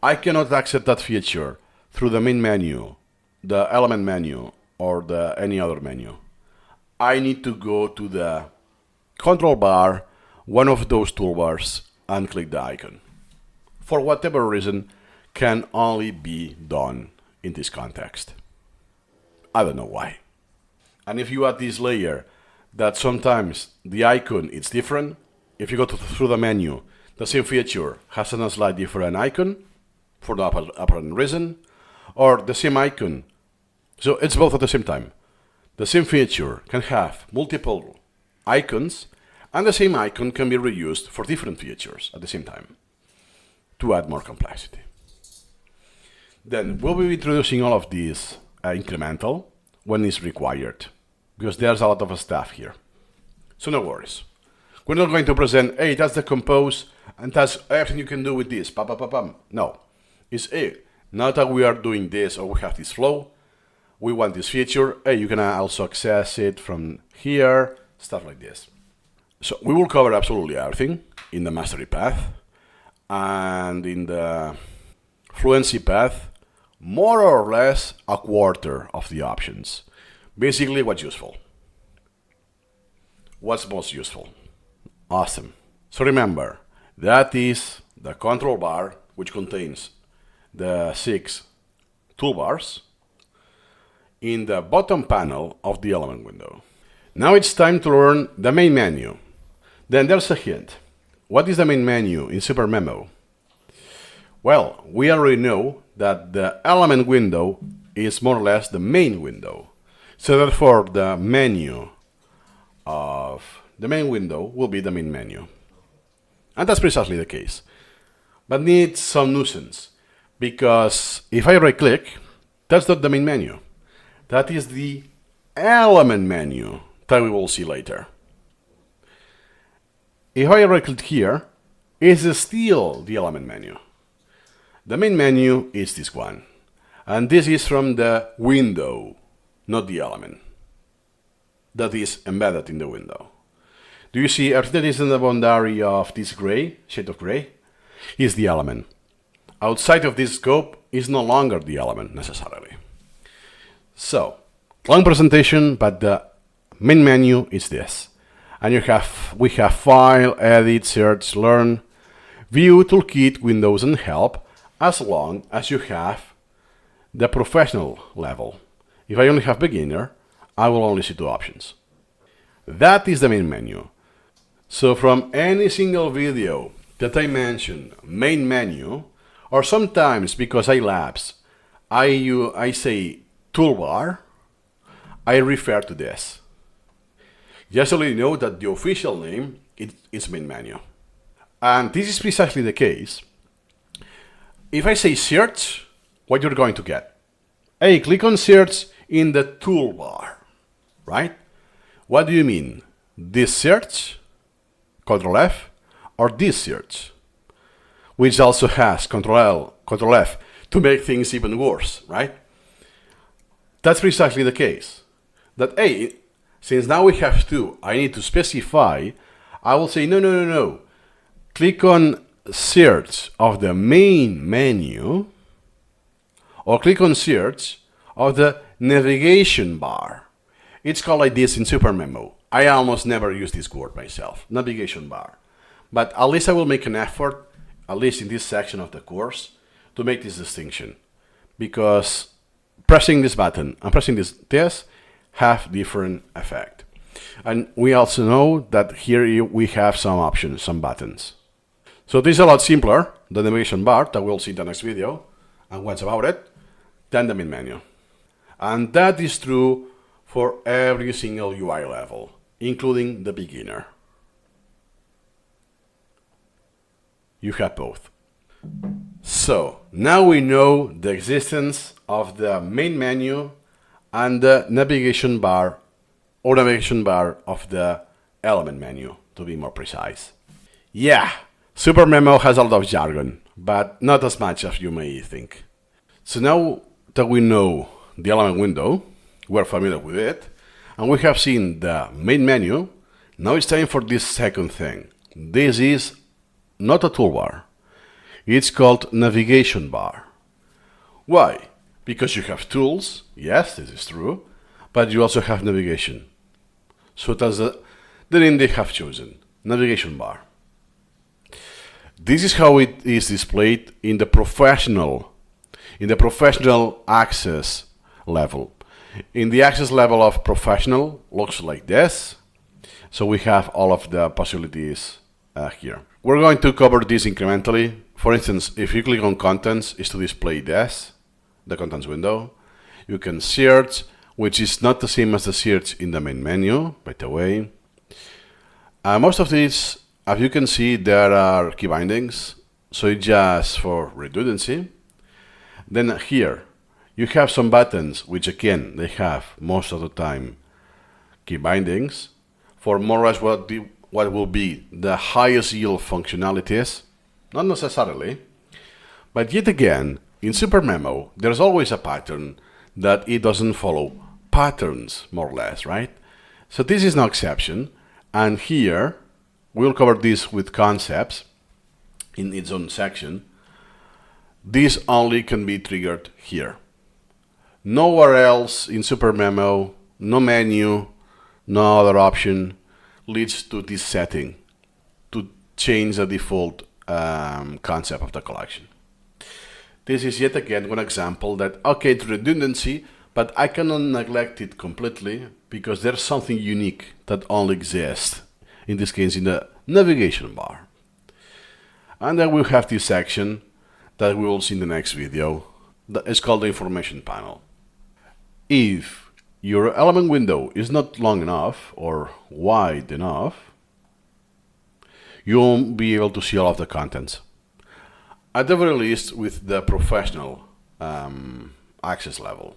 I cannot access that feature through the main menu, the element menu, or any other menu. I need to go to the control bar, one of those toolbars, and click the icon. For whatever reason, can only be done in this context. I don't know why. And if you add this layer, that sometimes the icon is different. If you go through the menu, the same feature has a slightly different icon for no apparent reason, or the same icon. So it's both at the same time. The same feature can have multiple icons, and the same icon can be reused for different features at the same time to add more complexity. Then we'll be introducing all of these incremental when it's required, because there's a lot of stuff here. So no worries. We're not going to present, hey, that's the compose, and that's everything you can do with this. No. It's, hey, now that we are doing this, or we have this flow, we want this feature. Hey, you can also access it from here, stuff like this. So we will cover absolutely everything in the mastery path, and in the fluency path, more or less a quarter of the options. Basically, what's useful. What's most useful? Awesome. So remember, that is the control bar, which contains the 6 toolbars in the bottom panel of the element window. Now it's time to learn the main menu. Then there's a hint. What is the main menu in SuperMemo? Well, we already know that the element window is more or less the main window. So therefore, the menu of the main window will be the main menu. And that's precisely the case. But needs some nuisance, because if I right-click, that's not the main menu. That is the element menu that we will see later. If I right-click here, it's still the element menu. The main menu is this one. And this is from the window, not the element. That is embedded in the window. Do you see everything that is in the boundary of this gray, shade of gray, is the element. Outside of this scope is no longer the element necessarily. So, long presentation, but the main menu is this. And we have File, Edit, Search, Learn, View, Toolkit, Windows, and Help, as long as you have the professional level. If I only have beginner, I will only see 2 options. That is the main menu. So from any single video that I mention main menu, or sometimes because I lapse, I say toolbar, I refer to this. Just so you know that the official name is main menu. And this is precisely the case. If I say search, what you're going to get? Hey, click on search in the toolbar, right? What do you mean? This search, Ctrl F, or this search, which also has Ctrl L, Ctrl F to make things even worse, right? That's precisely the case. That, hey, since now we have 2, I need to specify, I will say, no. Click on search of the main menu, or click on search of the navigation bar. It's called like this in SuperMemo. I almost never use this word myself, navigation bar. But at least I will make an effort, at least in this section of the course, to make this distinction. Because pressing this button and pressing this have different effect. And we also know that here we have some options, some buttons. So this is a lot simpler, the navigation bar, that we'll see in the next video, and what's about it, than the main menu. And that is true for every single UI level, including the beginner. You have both. So now we know the existence of the main menu and the navigation bar, or navigation bar of the element menu, to be more precise. Yeah, SuperMemo has a lot of jargon, but not as much as you may think. So now that we know the element window, we're familiar with it, and we have seen the main menu, now it's time for this second thing. This is not a toolbar. It's called navigation bar. Why? Because you have tools, yes, this is true, but you also have navigation. So that's the name they have chosen, navigation bar. This is how it is displayed in the professional access level. In the access level of professional, looks like this. So we have all of the possibilities here. We're going to cover this incrementally. For instance, if you click on contents, is to display this, the contents window. You can search, which is not the same as the search in the main menu, by the way. Most of these, as you can see, there are key bindings, so it's just for redundancy. Then here, you have some buttons, which again, they have most of the time key bindings, for more or less what will be the highest yield functionalities. Not necessarily, but yet again, in SuperMemo, there's always a pattern that it doesn't follow patterns, more or less, right? So this is no exception, and here we'll cover this with concepts in its own section. This only can be triggered here. Nowhere else in SuperMemo, no menu, no other option leads to this setting to change the default concept of the collection. This is yet again one example that, okay, it's redundancy, but I cannot neglect it completely because there's something unique that only exists, in this case in the navigation bar. And then we'll have this section that we will see in the next video. That is called the information panel. If your element window is not long enough or wide enough, you won't be able to see all of the contents. At the very least with the professional access level.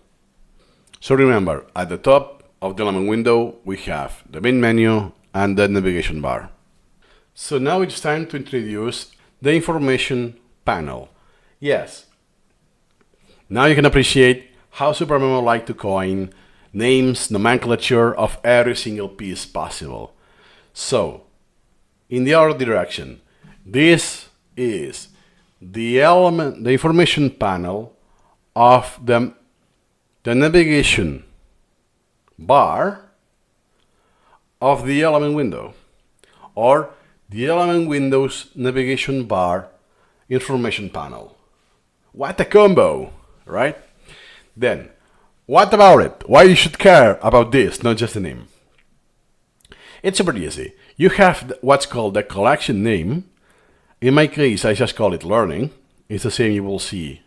So remember, at the top of the element window, we have the main menu and the navigation bar. So now it's time to introduce the information panel. Yes. Now you can appreciate how SuperMemo like to coin names, nomenclature of every single piece possible. So, in the other direction, this is the information panel of the navigation bar of the element window, or the element window's navigation bar information panel. What a combo, right? Then, what about it? Why you should care about this, not just the name? It's super easy. You have what's called the collection name. In my case, I just call it learning. It's the same you will see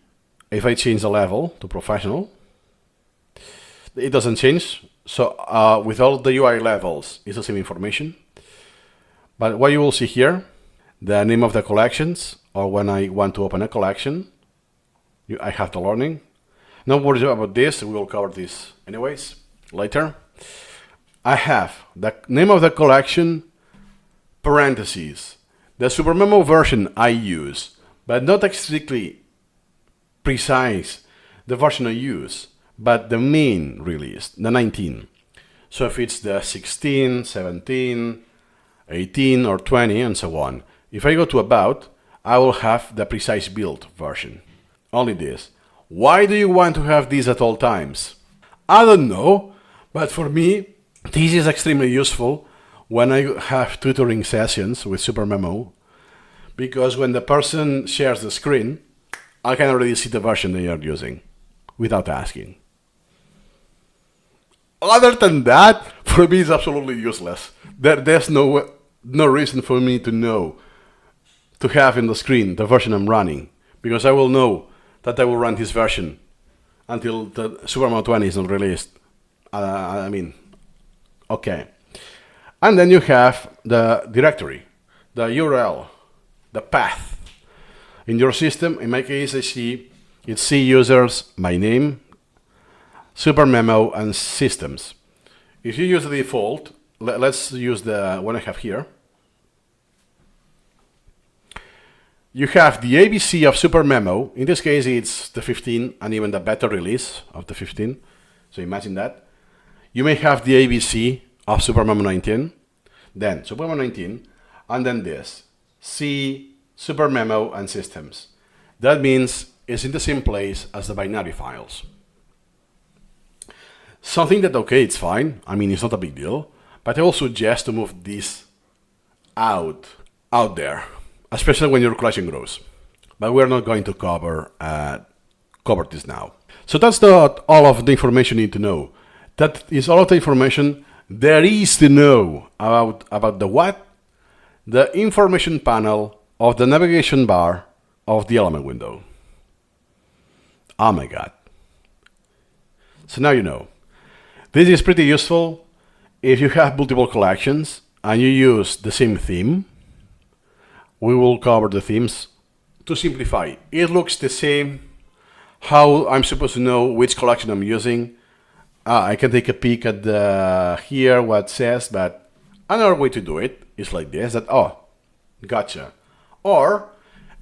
if I change the level to professional. It doesn't change. So with all the UI levels, it's the same information. But what you will see here, the name of the collections, or when I want to open a collection, I have the learning. No worries about this, we will cover this anyways later. I have the name of the collection, parentheses, the SuperMemo version I use, but not strictly precise the version I use, but the main release, the 19. So if it's the 16, 17, 18 or 20 and so on, if I go to about, I will have the precise build version. Only this. Why do you want to have this at all times? I don't know, but for me, this is extremely useful when I have tutoring sessions with SuperMemo, because when the person shares the screen, I can already see the version they are using without asking. Other than that, for me, it's absolutely useless. There's no reason for me to know, to have in the screen the version I'm running, because I will know that I will run this version until the SuperMemo 20 is not released. Okay. And then you have the directory, the URL, the path. In your system, in my case, I see it's C users, my name, SuperMemo, and systems. If you use the default, let's use the one I have here. You have the ABC of SuperMemo. In this case, it's the 15 and even the beta release of the 15. So imagine that. You may have the ABC of SuperMemo 19, then SuperMemo 19, and then this, C, SuperMemo, and systems. That means it's in the same place as the binary files. Something that, okay, it's fine. I mean, it's not a big deal. But I will suggest to move this out there, especially when your collection grows. But we're not going to cover this now. So that's all of the information you need to know. That is all of the information there is to know about the what? The information panel of the navigation bar of the element window. Oh my God. So now you know. This is pretty useful if you have multiple collections and you use the same theme. We will cover the themes. To simplify, it looks the same. How I'm supposed to know which collection I'm using. I can take a peek at here what it says, but another way to do it is like this, that, oh, gotcha. Or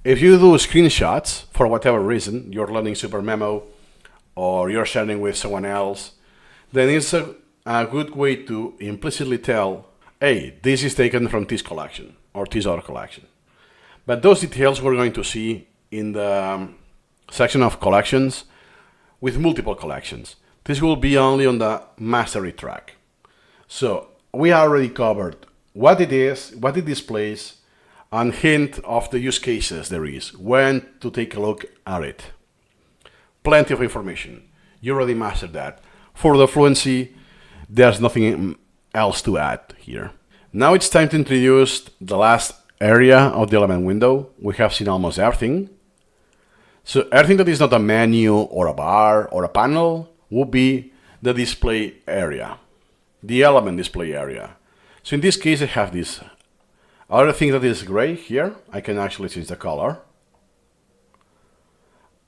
if you do screenshots for whatever reason, you're learning SuperMemo or you're sharing with someone else, then it's a good way to implicitly tell, hey, this is taken from this collection or this other collection. But those details we're going to see in the section of collections with multiple collections. This will be only on the mastery track. So we already covered what it is, what it displays, and hint of the use cases there is, when to take a look at it. Plenty of information. You already mastered that. For the Fluency, there's nothing else to add here. Now it's time to introduce the last area of the element window. We have seen almost everything. So everything that is not a menu or a bar or a panel will be the display area, the element display area. So in this case, I have this other thing that is gray here. I can actually change the color.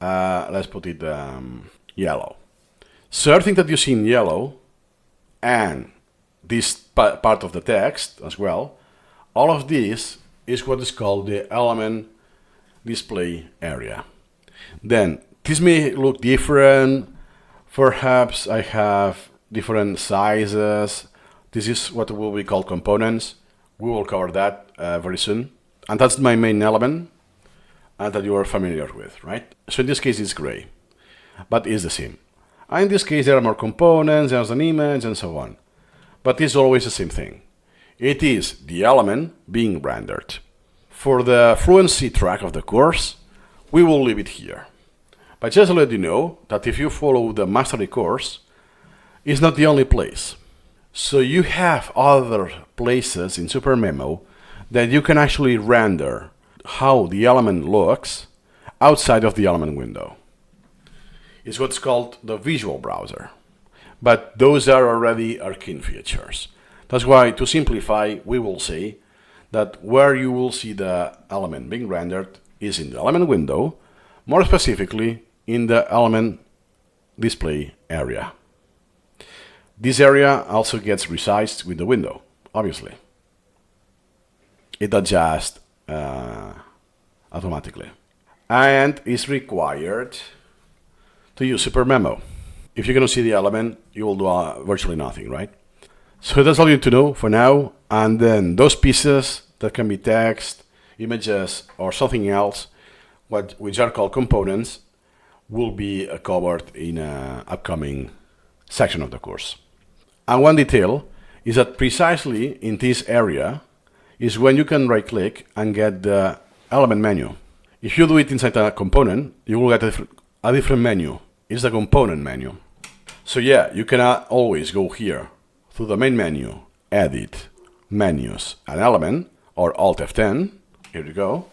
Let's put it yellow. So everything that you see in yellow and this part of the text as well, all of this is what is called the element display area. Then this may look different. Perhaps I have different sizes. This is what will be called components. We will cover that very soon. And that's my main element that you are familiar with, right? So in this case it's gray, but it's the same. And in this case there are more components, there's an image and so on. But it's always the same thing. It is the element being rendered. For the Fluency track of the course, we will leave it here. But just to let you know that if you follow the mastery course, it's not the only place. So you have other places in SuperMemo that you can actually render how the element looks outside of the element window. It's what's called the visual browser. But those are already arcane features. That's why, to simplify, we will say that where you will see the element being rendered is in the element window, more specifically in the element display area. This area also gets resized with the window, obviously. It adjusts automatically. And is required to use SuperMemo. If you're going to see the element, you will do virtually nothing, right? So that's all you need to know for now. And then those pieces that can be text, images, or something else, which are called components, will be covered in an upcoming section of the course. And one detail is that precisely in this area is when you can right-click and get the element menu. If you do it inside a component, you will get a different menu. It's the component menu. So yeah, you can always go here to the main menu, Edit, Menus, and Element, or Alt F10. Here you go.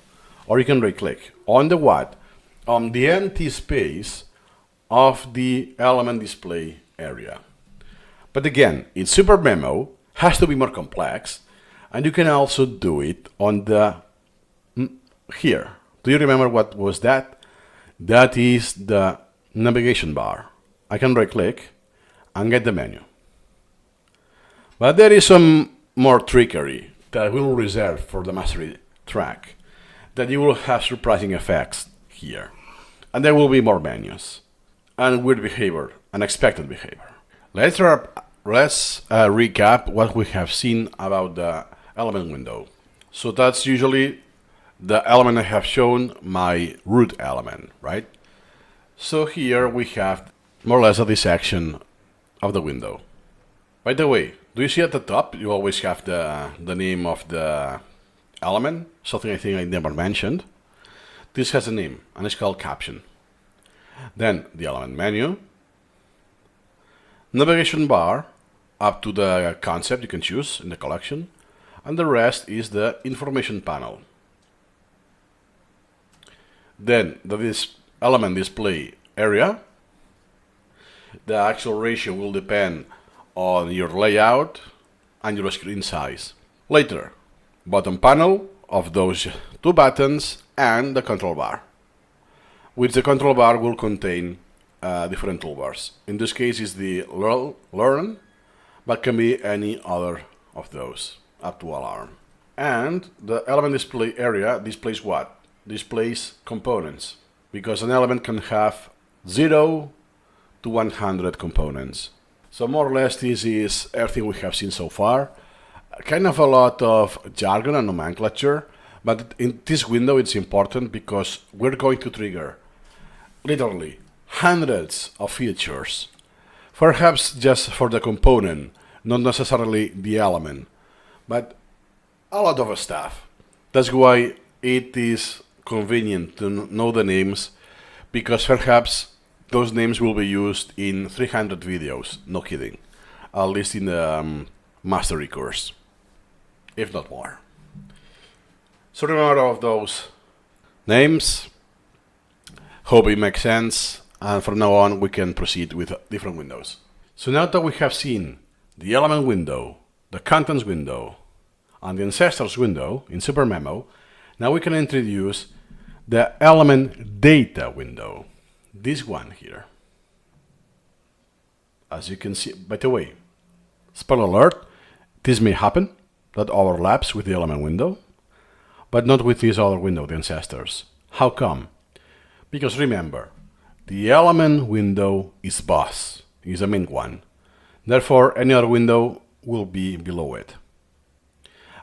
Or you can right-click on the what? On the empty space of the element display area. But again, in SuperMemo, has to be more complex, and you can also do it on the here. Do you remember what was that? That is the navigation bar. I can right-click and get the menu. But there is some more trickery that we will reserve for the mastery track, that you will have surprising effects here. And there will be more menus, and weird behavior, unexpected behavior. Let's recap what we have seen about the element window. So that's usually the element I have shown, my root element, right? So here we have more or less a dissection of the window. By the way, do you see at the top, you always have the name of the element, something I think I never mentioned. This has a name, and it's called caption. Then the element menu, navigation bar, up to the concept you can choose in the collection, and the rest is the information panel. Then this element display area. The actual ratio will depend on your layout and your screen size. Later, bottom panel of those two buttons and the control bar, which the control bar will contain different toolbars. In this case is the learn, but can be any other of those, up to alarm. And the element display area displays what? Displays components, because an element can have 0 to 100 components. So more or less this is everything we have seen so far. Kind of a lot of jargon and nomenclature, but in this window it's important because we're going to trigger literally hundreds of features, perhaps just for the component, not necessarily the element, but a lot of stuff. That's why it is convenient to know the names, because perhaps those names will be used in 300 videos, no kidding, at least in the mastery course, if not more. So remember all of those names, hope it makes sense, and from now on we can proceed with different windows. So now that we have seen the element window, the contents window, and the ancestors window in SuperMemo, now we can introduce the element data window, this one here. As you can see, by the way, spoiler alert, this may happen, that overlaps with the element window, but not with this other window, the ancestors. How come? Because remember, the element window is boss, is the main one. Therefore, any other window will be below it.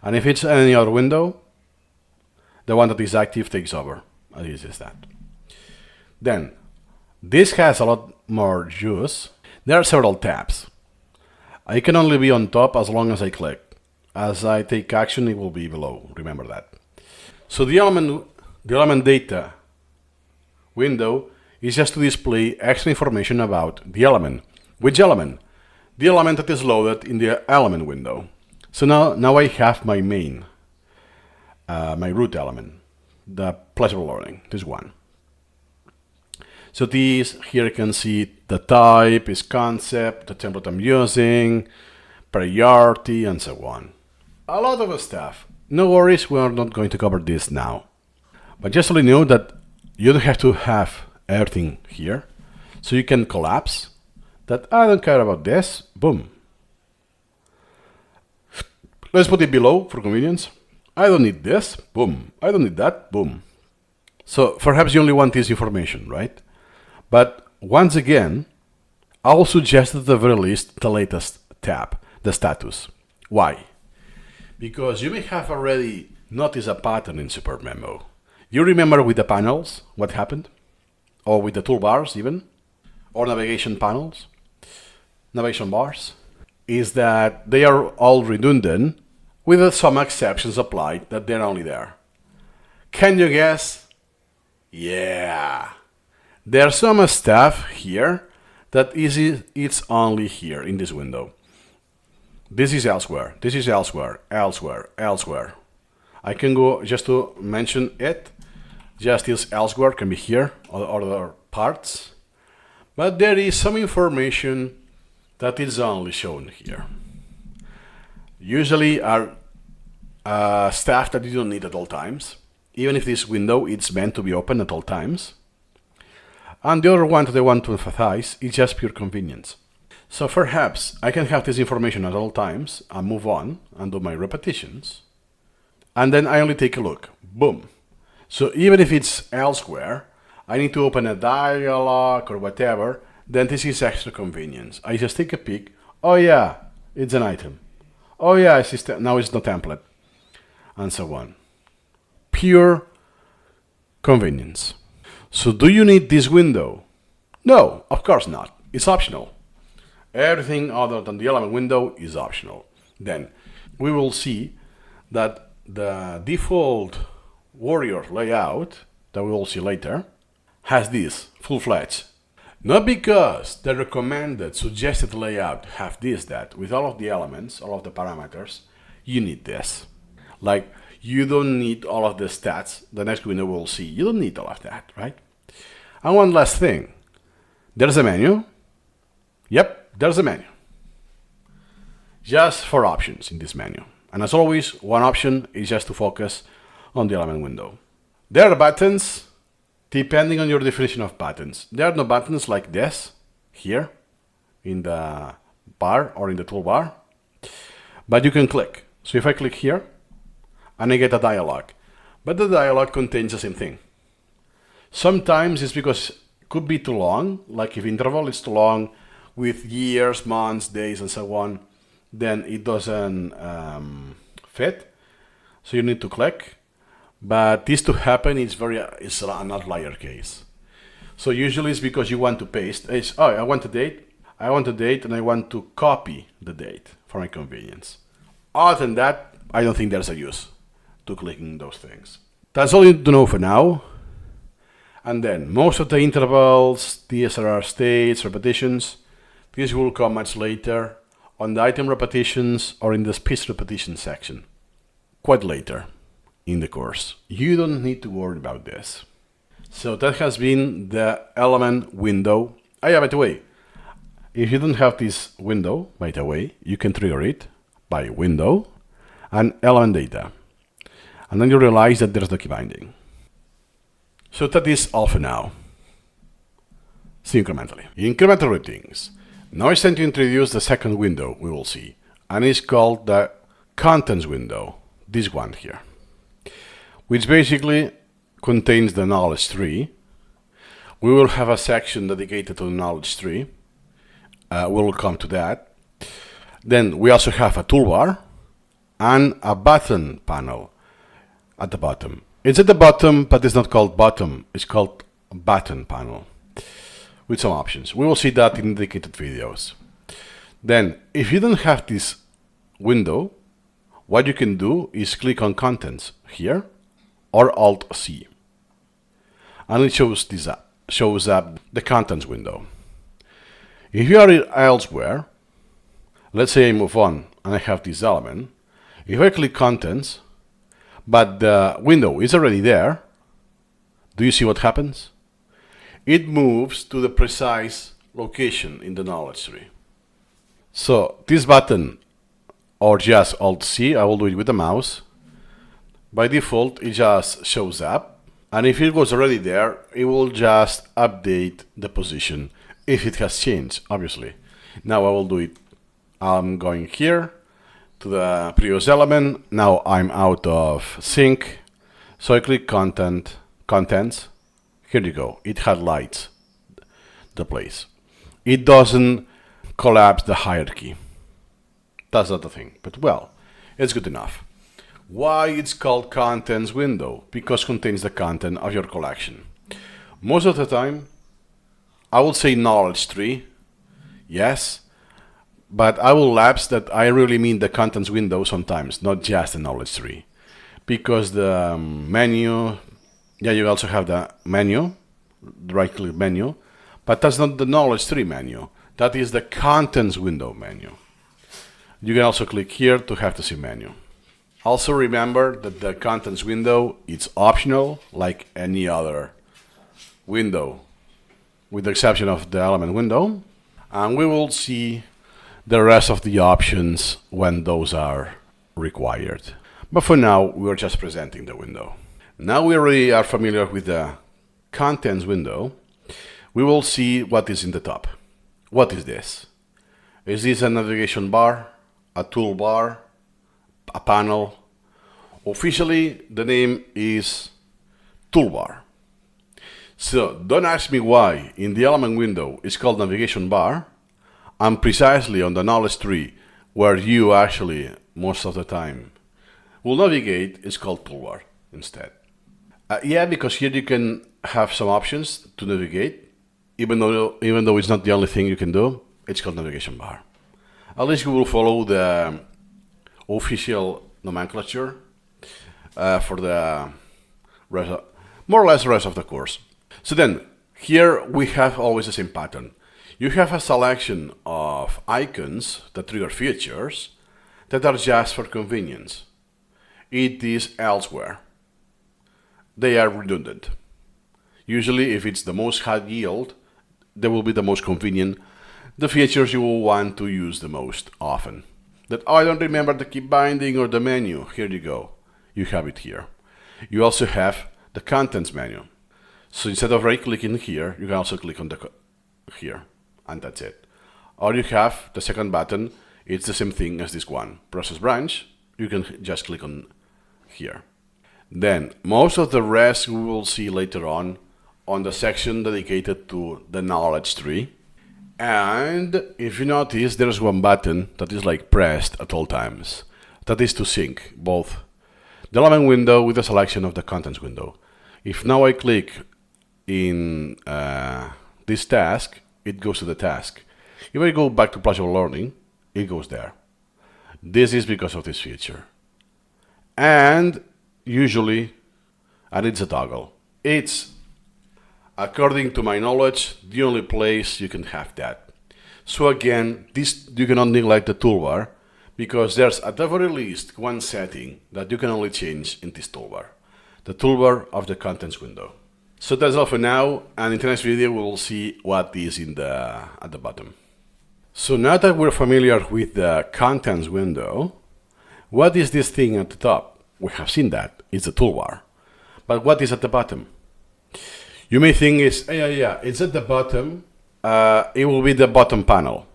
And if it's any other window, the one that is active takes over. And this is that. Then, this has a lot more juice. There are several tabs. I can only be on top as long as I click. As I take action, it will be below. Remember that. So the element data window is just to display extra information about the element. Which element? The element that is loaded in the element window. So now I have my main, my root element, the pleasurable learning, this one. So this, here you can see the type is concept, the template I'm using, priority, and so on. A lot of stuff. No worries, we are not going to cover this now. But just to let you know that you don't have to have everything here. So you can collapse that I don't care about this, boom. Let's put it below for convenience. I don't need this, boom. I don't need that, boom. So perhaps you only want this information, right? But once again, I'll suggest at the very least the latest tab, the status. Why? Because you may have already noticed a pattern in SuperMemo. You remember with the panels what happened? Or with the toolbars even? Or navigation panels? Navigation bars? Is that they are all redundant with some exceptions applied that they're only there. Can you guess? Yeah. There's some stuff here that it's only here in this window. This is elsewhere, this is elsewhere, elsewhere, elsewhere. I can go just to mention it. Just this elsewhere can be here or other parts. But there is some information that is only shown here. Usually are stuff that you don't need at all times, even if this window is meant to be open at all times. And the other one that I want to emphasize is just pure convenience. So perhaps I can have this information at all times and move on and do my repetitions. And then I only take a look. Boom. So even if it's elsewhere, I need to open a dialog or whatever, then this is extra convenience. I just take a peek. Oh yeah, it's an item. Oh yeah, now it's no template. And so on. Pure convenience. So do you need this window? No, of course not. It's optional. Everything other than the element window is optional. Then we will see that the default warrior layout that we will see later has this full-fledged. Not because the recommended suggested layout have this, that, with all of the elements, all of the parameters, you need this. Like, you don't need all of the stats. The next window we'll see. You don't need all of that, right? And one last thing. There's a menu. Yep, there's a menu. Just 4 options in this menu. And as always, one option is just to focus on the element window. There are buttons, depending on your definition of buttons. There are no buttons like this, here, in the bar or in the toolbar. But you can click. So if I click here, and I get a dialog. But the dialog contains the same thing. Sometimes it's because it could be too long, like if interval is too long, with years, months, days, and so on, then it doesn't fit. So you need to click. But this to happen is an outlier case. So usually it's because you want to paste. I want a date, and I want to copy the date for my convenience. Other than that, I don't think there's a use to clicking those things. That's all you need to know for now. And then most of the intervals, DSRR states, repetitions, this will come much later on the item repetitions or in the speech repetition section. Quite later in the course. You don't need to worry about this. So that has been the element window. By the way, if you don't have this window, by the way, you can trigger it by window and element data. And then you realize that there's no key binding. So that is all for now. See incrementally. Incremental routines. Now it's time to introduce the second window we will see. And it's called the contents window. This one here. Which basically contains the knowledge tree. We will have a section dedicated to the knowledge tree. We'll come to that. Then we also have a toolbar and a button panel at the bottom. It's at the bottom, but it's not called bottom. It's called button panel with some options. We will see that in dedicated videos. Then, if you don't have this window, what you can do is click on Contents here or Alt-C. And it shows up the Contents window. If you are elsewhere, let's say I move on and I have this element, if I click Contents, but the window is already there, do you see what happens? It moves to the precise location in the knowledge tree. So this button, or just Alt-C, I will do it with the mouse. By default, it just shows up. And if it was already there, it will just update the position if it has changed, obviously. Now I will do it. I'm going here to the previous element. Now I'm out of sync. So I click Contents. Here you go. It highlights the place. It doesn't collapse the hierarchy. That's not the thing. But well, it's good enough. Why it's called Contents window? Because it contains the content of your collection. Most of the time, I will say knowledge tree. Yes. But I will lapse that I really mean the contents window sometimes, not just the knowledge tree. Because the menu, you also have the menu, the right click menu, but that's not the knowledge tree menu. That is the contents window menu. You can also click here to have to see menu. Also remember that the contents window is optional like any other window, with the exception of the element window. And we will see the rest of the options when those are required. But for now, we're just presenting the window. Now we already are familiar with the contents window. We will see what is in the top. What is this? Is this a navigation bar, a toolbar, a panel? Officially, the name is Toolbar. So don't ask me why in the element window it's called navigation bar, and precisely on the knowledge tree, where you actually, most of the time, will navigate, is called toolbar instead. Because here you can have some options to navigate, even though it's not the only thing you can do, it's called navigation bar. At least we will follow the official nomenclature for the more or less the rest of the course. So then, here we have always the same pattern. You have a selection of icons that trigger features that are just for convenience. It is elsewhere. They are redundant. Usually, if it's the most high yield, they will be the most convenient, the features you will want to use the most often. That, I don't remember the key binding or the menu. Here you go. You have it here. You also have the contents menu. So instead of right-clicking here, you can also click on here. And that's it. Or you have the second button, it's the same thing as this one. Process branch, you can just click on here. Then, most of the rest we will see later on the section dedicated to the knowledge tree. And if you notice, there's one button that is like pressed at all times. That is to sync both the element window with the selection of the contents window. If now I click in this task, it goes to the task. If I go back to Pleasurable Learning, it goes there. This is because of this feature. And usually, and it's a toggle. It's, according to my knowledge, the only place you can have that. So again, this you cannot neglect the toolbar, because there's at the very least one setting that you can only change in this toolbar. The toolbar of the contents window. So that's all for now, and in the next video we will see what is at the bottom. So now that we're familiar with the contents window, what is this thing at the top? We have seen that, it's the toolbar. But what is at the bottom? You may think it's at the bottom, it will be the bottom panel.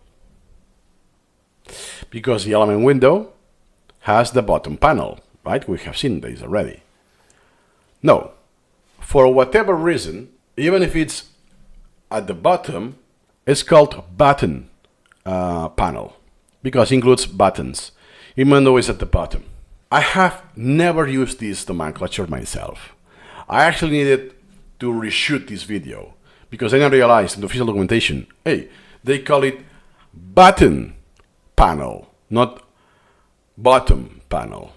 Because the element window has the bottom panel, right? We have seen this already. No, for whatever reason, even if it's at the bottom, it's called button panel, because it includes buttons, even though it's at the bottom. I have never used this nomenclature myself. I actually needed to reshoot this video, because then I realized in the official documentation, hey, they call it button panel, not bottom panel.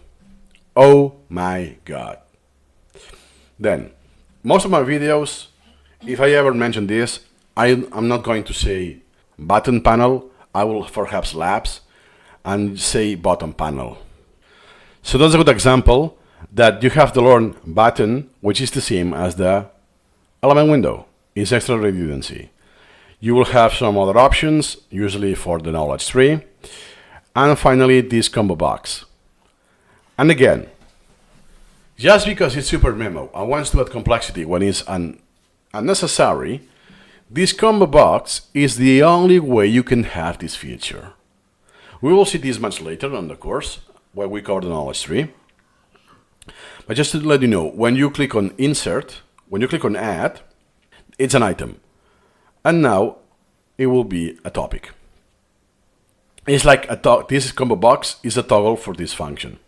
Oh my god. Then, most of my videos, if I ever mention this, I'm not going to say button panel. I will perhaps lapse and say bottom panel. So that's a good example that you have to learn button, which is the same as the element window. It's extra redundancy. You will have some other options, usually for the knowledge tree. And finally, this combo box. And again, just because it's SuperMemo and wants to add complexity when it's unnecessary, this combo box is the only way you can have this feature. We will see this much later on the course, where we cover the knowledge tree. But just to let you know, when you click on Insert, when you click on Add, it's an item. And now it will be a topic. It's like this combo box is a toggle for this function.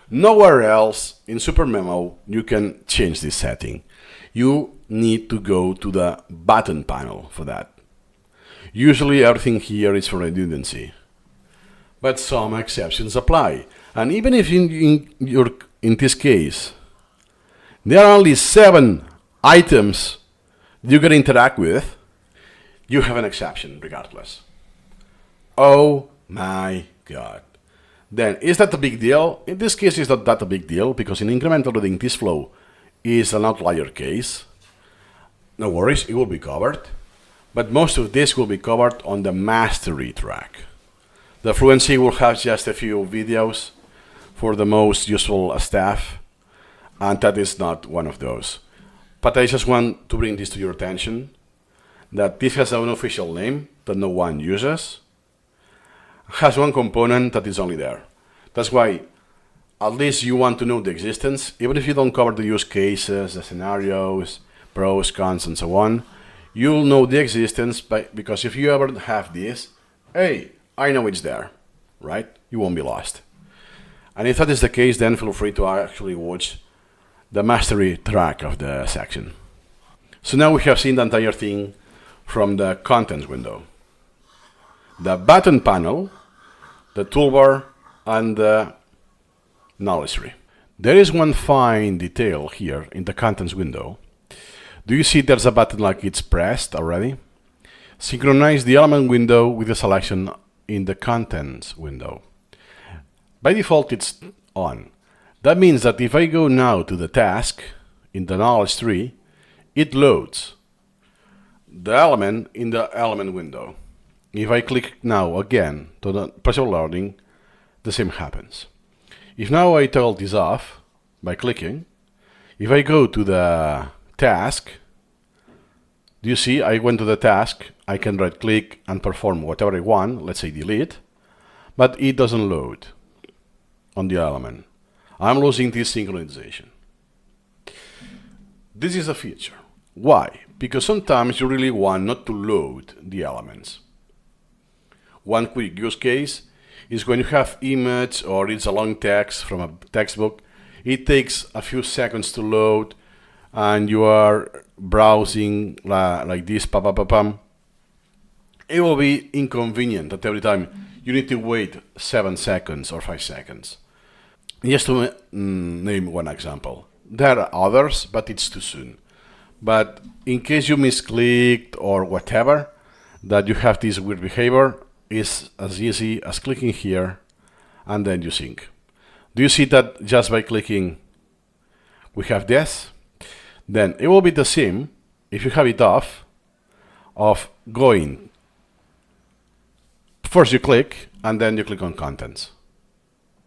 Nowhere else in SuperMemo you can change this setting. You need to go to the button panel for that. Usually everything here is for redundancy, but some exceptions apply. And even if in this case there are only 7 items you can interact with, you have an exception regardless. Oh my god. Then, is that a big deal? In this case, it's not that a big deal, because in incremental reading, this flow is an outlier case. No worries, it will be covered. But most of this will be covered on the mastery track. The Fluency will have just a few videos for the most useful stuff, and that is not one of those. But I just want to bring this to your attention, that this has an official name that no one uses, has one component that is only there. That's why at least you want to know the existence, even if you don't cover the use cases, the scenarios, pros, cons, and so on. You'll know the existence because if you ever have this, hey, I know it's there, right? You won't be lost. And if that is the case, then feel free to actually watch the mastery track of the section. So now we have seen the entire thing from the contents window. The button panel, the toolbar, and the knowledge tree. There is one fine detail here in the contents window. Do you see there's a button like it's pressed already? Synchronize the element window with the selection in the contents window. By default, it's on. That means that if I go now to the task in the knowledge tree, it loads the element in the element window. If I click now again to the Pleasurable Learning, the same happens. If now I toggle this off by clicking, if I go to the task, do you see I went to the task, I can right click and perform whatever I want, let's say delete, but it doesn't load on the element. I'm losing this synchronization. This is a feature. Why? because sometimes you really want not to load the elements. One quick use case is when you have image or it's a long text from a textbook. It takes a few seconds to load and you are browsing like this, pam. It will be inconvenient that every time you need to wait 7 seconds or 5 seconds. Just to name one example. There are others, but it's too soon. But in case you misclicked or whatever, that you have this weird behavior, it's as easy as clicking here and then you sync. Do you see that just by clicking we have this? Then it will be the same if you have it off, of going. First you click and then you click on contents.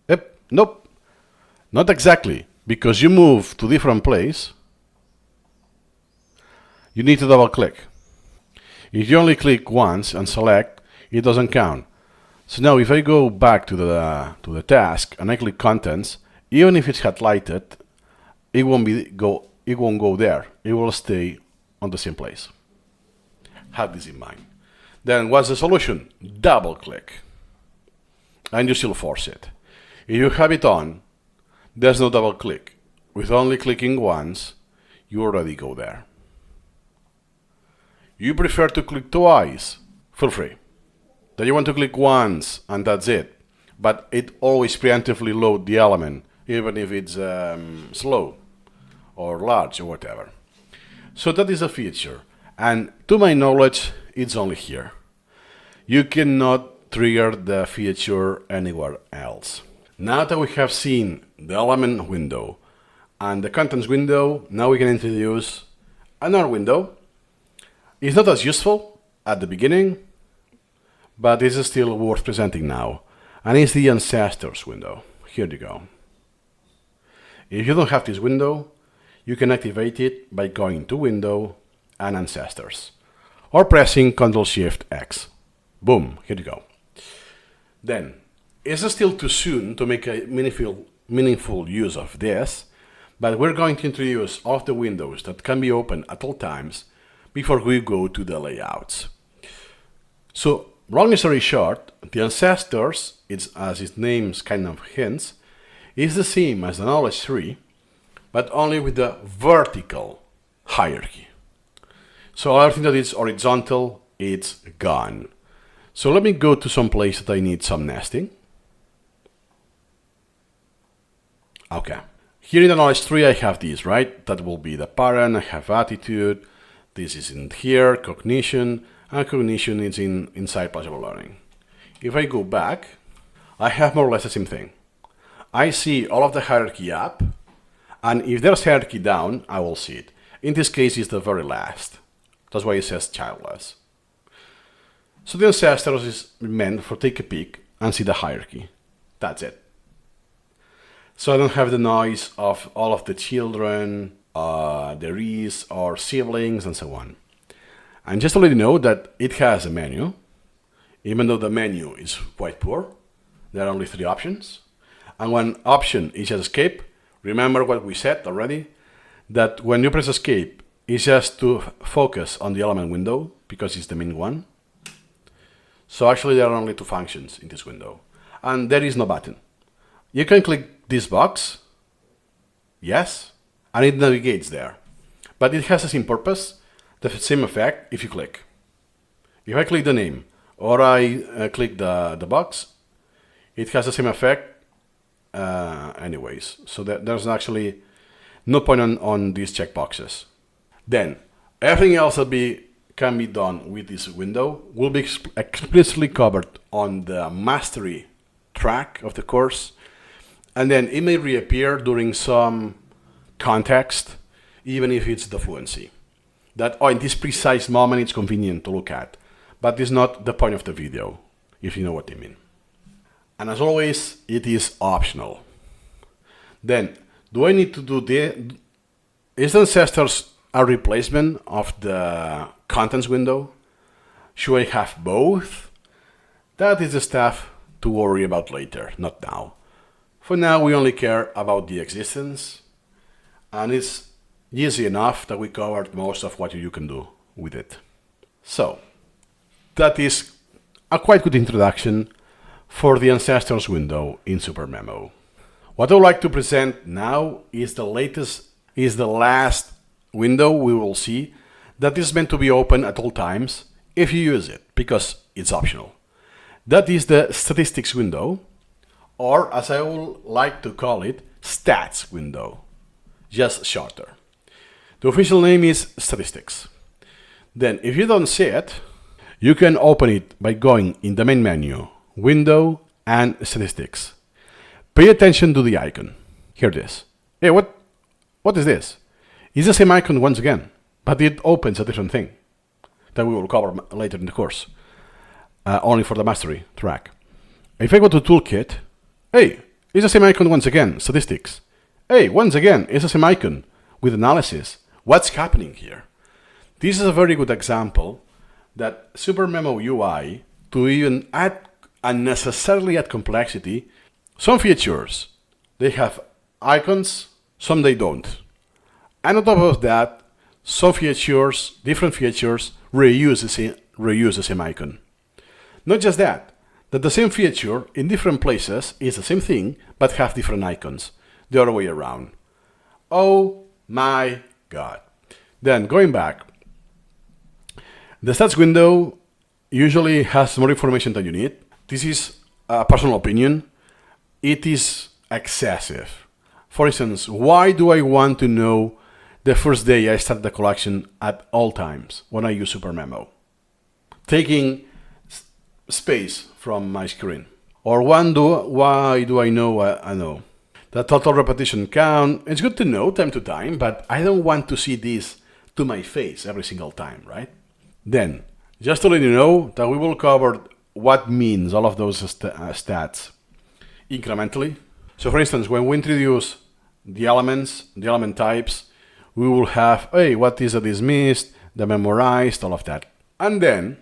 Yep, nope, not exactly, because you move to different place. You need to double click. If you only click once and select, it doesn't count. So now if I go back to the task and I click contents, even if it's highlighted, it won't go there. It will stay on the same place. Have this in mind. Then what's the solution? Double click. And you still force it. If you have it on, there's no double click. With only clicking once, you already go there. You prefer to click twice? Feel free. That you want to click once and that's it. But it always preemptively loads the element, even if it's slow or large or whatever. So that is a feature. And to my knowledge, it's only here. You cannot trigger the feature anywhere else. Now that we have seen the element window and the contents window, now we can introduce another window. It's not as useful at the beginning, but this is still worth presenting now. And it's the ancestors window. Here you go. If you don't have this window, you can activate it by going to Window and Ancestors, or pressing Ctrl-Shift-X. Boom, here you go. Then, it's still too soon to make a meaningful use of this, but we're going to introduce all of the windows that can be opened at all times before we go to the layouts. So, long story short, the ancestors, as its name kind of hints, is the same as the knowledge tree, but only with the vertical hierarchy. So everything that is horizontal, it's gone. So let me go to some place that I need some nesting. Okay. Here in the knowledge tree I have these, right? That will be the parent, I have attitude, this is in here, cognition, and cognition is inside pleasurable learning. If I go back, I have more or less the same thing. I see all of the hierarchy up, and if there's hierarchy down, I will see it. In this case, it's the very last. That's why it says childless. So the ancestors is meant for take a peek and see the hierarchy. That's it. So I don't have the noise of all of the children, there is, or siblings, and so on. And just to let you know that it has a menu, even though the menu is quite poor. There are only 3 options. And one option is just escape. Remember what we said already, that when you press escape, it's just to focus on the element window, because it's the main one. So actually there are only 2 functions in this window. And there is no button. You can click this box, yes, and it navigates there. But it has the same purpose, the same effect if you click. If I click the name, or I click the box, it has the same effect anyways. So there's actually no point on these checkboxes. Then, everything else that can be done with this window will be explicitly covered on the mastery track of the course, and then it may reappear during some context, even if it's the fluency. That, in this precise moment it's convenient to look at, but it's not the point of the video, if you know what I mean. And as always, it is optional. Then, do I need to do is the ancestors a replacement of the contents window? Should I have both? That is the stuff to worry about later, not now. For now, we only care about the existence, and it's easy enough that we covered most of what you can do with it. So, that is a quite good introduction for the Ancestors window in SuperMemo. What I would like to present now is the last window we will see that is meant to be open at all times if you use it, because it's optional. That is the Statistics window, or as I would like to call it, Stats window, just shorter. The official name is Statistics. Then, if you don't see it, you can open it by going in the main menu, Window and Statistics. Pay attention to the icon. Here it is. Hey, what is this? It's the same icon once again, but it opens a different thing that we will cover later in the course, only for the mastery track. If I go to Toolkit, hey, it's the same icon once again, Statistics. Hey, once again, it's the same icon with Analysis. What's happening here? This is a very good example that SuperMemo UI, to even add unnecessarily add complexity, some features, they have icons, some they don't. And on top of that, some features, different features, reuse the same icon. Not just that the same feature in different places is the same thing, but have different icons, the other way around. Oh my God. Then going back, the stats window usually has more information than you need. This is a personal opinion. It is excessive. For instance, why do I want to know the first day I start the collection at all times when I use SuperMemo? Taking space from my screen. Or why do I know I know? The total repetition count, it's good to know time to time, but I don't want to see this to my face every single time, right? Then, just to let you know that we will cover what means all of those stats incrementally. So for instance, when we introduce the elements, the element types, we will have, hey, what is a dismissed, the memorized, all of that. And then,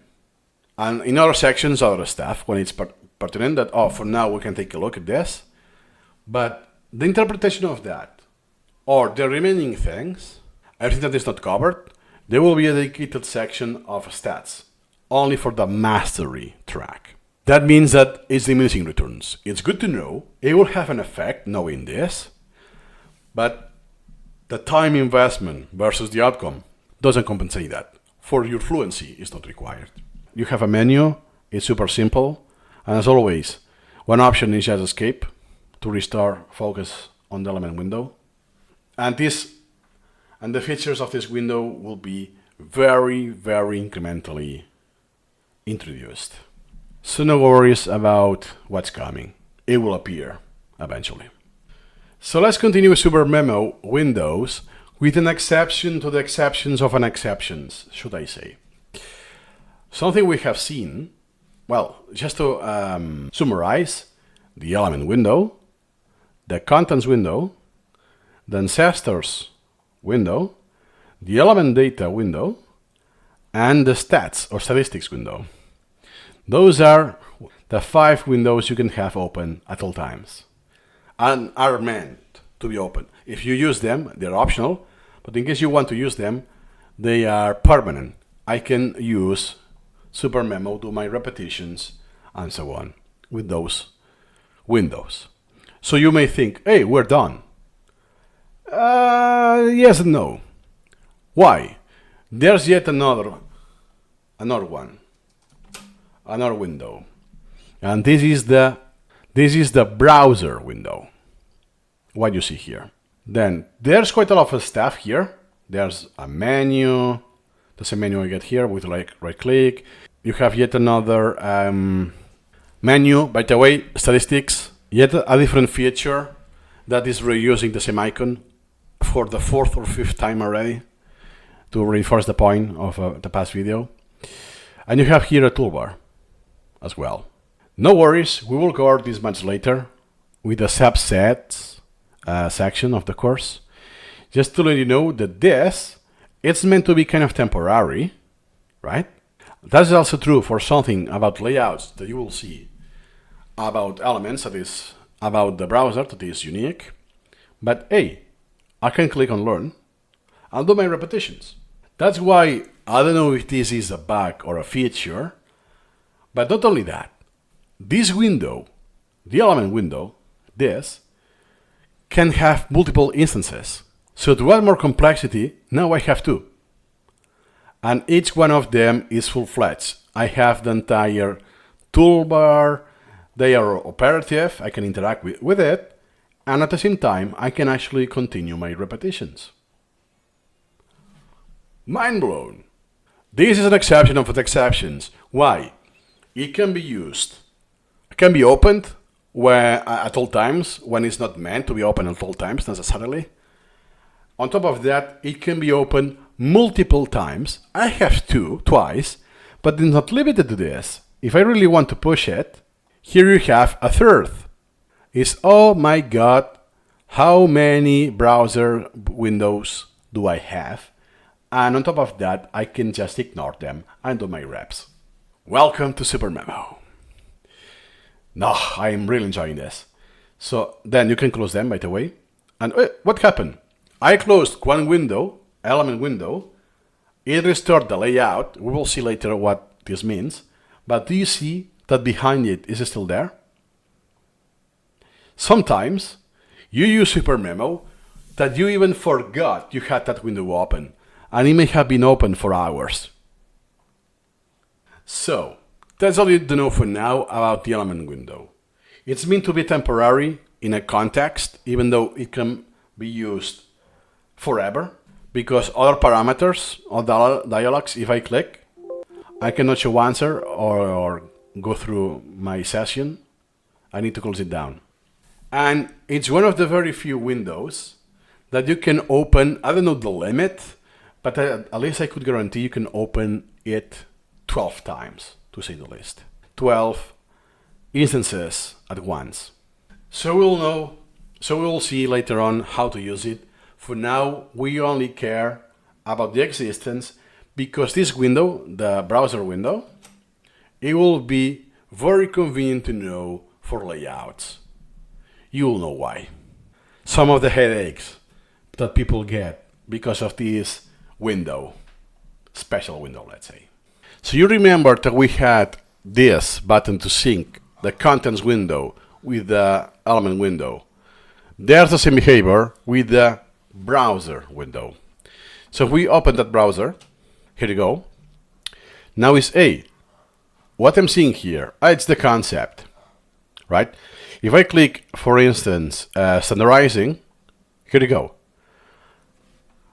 and in other sections, other stuff, when it's pertinent, that, oh, for now we can take a look at this. But the interpretation of that, or the remaining things, everything that is not covered, there will be a dedicated section of stats, only for the mastery track. That means that it's diminishing returns. It's good to know. It will have an effect knowing this, but the time investment versus the outcome doesn't compensate that. For your fluency, it's not required. You have a menu, it's super simple, and as always, one option is just escape to restore focus on the element window. And the features of this window will be very, very incrementally introduced. So no worries about what's coming. It will appear eventually. So let's continue with SuperMemo windows with an exception to the exceptions of an exceptions, should I say. Something we have seen, well, just to summarize, the element window, the contents window, the ancestors window, the element data window, and the stats or statistics window. Those are the 5 windows you can have open at all times and are meant to be open. If you use them, they're optional, but in case you want to use them, they are permanent. I can use SuperMemo, do my repetitions, and so on with those windows. So you may think, hey, we're done. Yes and no. Why? There's yet another one, another window, and this is the browser window. What you see here. Then there's quite a lot of stuff here. There's a menu. The same menu I get here with right click. You have yet another menu. By the way, statistics. Yet a different feature that is reusing the same icon for the 4th or 5th time already to reinforce the point of the past video. And you have here a toolbar as well. No worries, we will cover this much later with the subsets section of the course. Just to let you know that it's meant to be kind of temporary, right? That's also true for something about layouts that you will see, about elements, that is about the browser, that is unique. But hey, I can click on learn, and do my repetitions. That's why I don't know if this is a bug or a feature, but not only that, this window, the element window, this, can have multiple instances. So to add more complexity, now I have two. And each one of them is full-fledged. I have the entire toolbar, they are operative, I can interact with it, and at the same time, I can actually continue my repetitions. Mind blown. This is an exception of the exceptions. Why? It can be used. It can be opened at all times, when it's not meant to be open at all times necessarily. On top of that, it can be opened multiple times. I have twice, but it's not limited to this. If I really want to push it, here you have a third. It's, oh my god, how many browser windows do I have? And on top of that, I can just ignore them and do my reps. Welcome to SuperMemo. No, I'm really enjoying this. So then you can close them, by the way. And what happened? I closed one window, element window. It restored the layout. We will see later what this means. But do you see that behind it is still there? Sometimes you use SuperMemo that you even forgot you had that window open, and it may have been open for hours. So, that's all you need to know for now about the element window. It's meant to be temporary in a context, even though it can be used forever, because other parameters or dialogs, if I click, I cannot show answer or go through my session. I need to close it down. And it's one of the very few windows that you can open. I don't know the limit, but at least I could guarantee you can open it 12 times, to say the least. 12 instances at once. So we'll see later on how to use it. For now, we only care about the existence, because this window, the browser window, it will be very convenient to know for layouts. You will know why. Some of the headaches that people get because of this window, special window, let's say. So you remember that we had this button to sync the contents window with the element window. There's the same behavior with the browser window. So if we open that browser, here you go. Now it's what I'm seeing here, it's the concept, right? If I click, for instance, standardizing, here you go.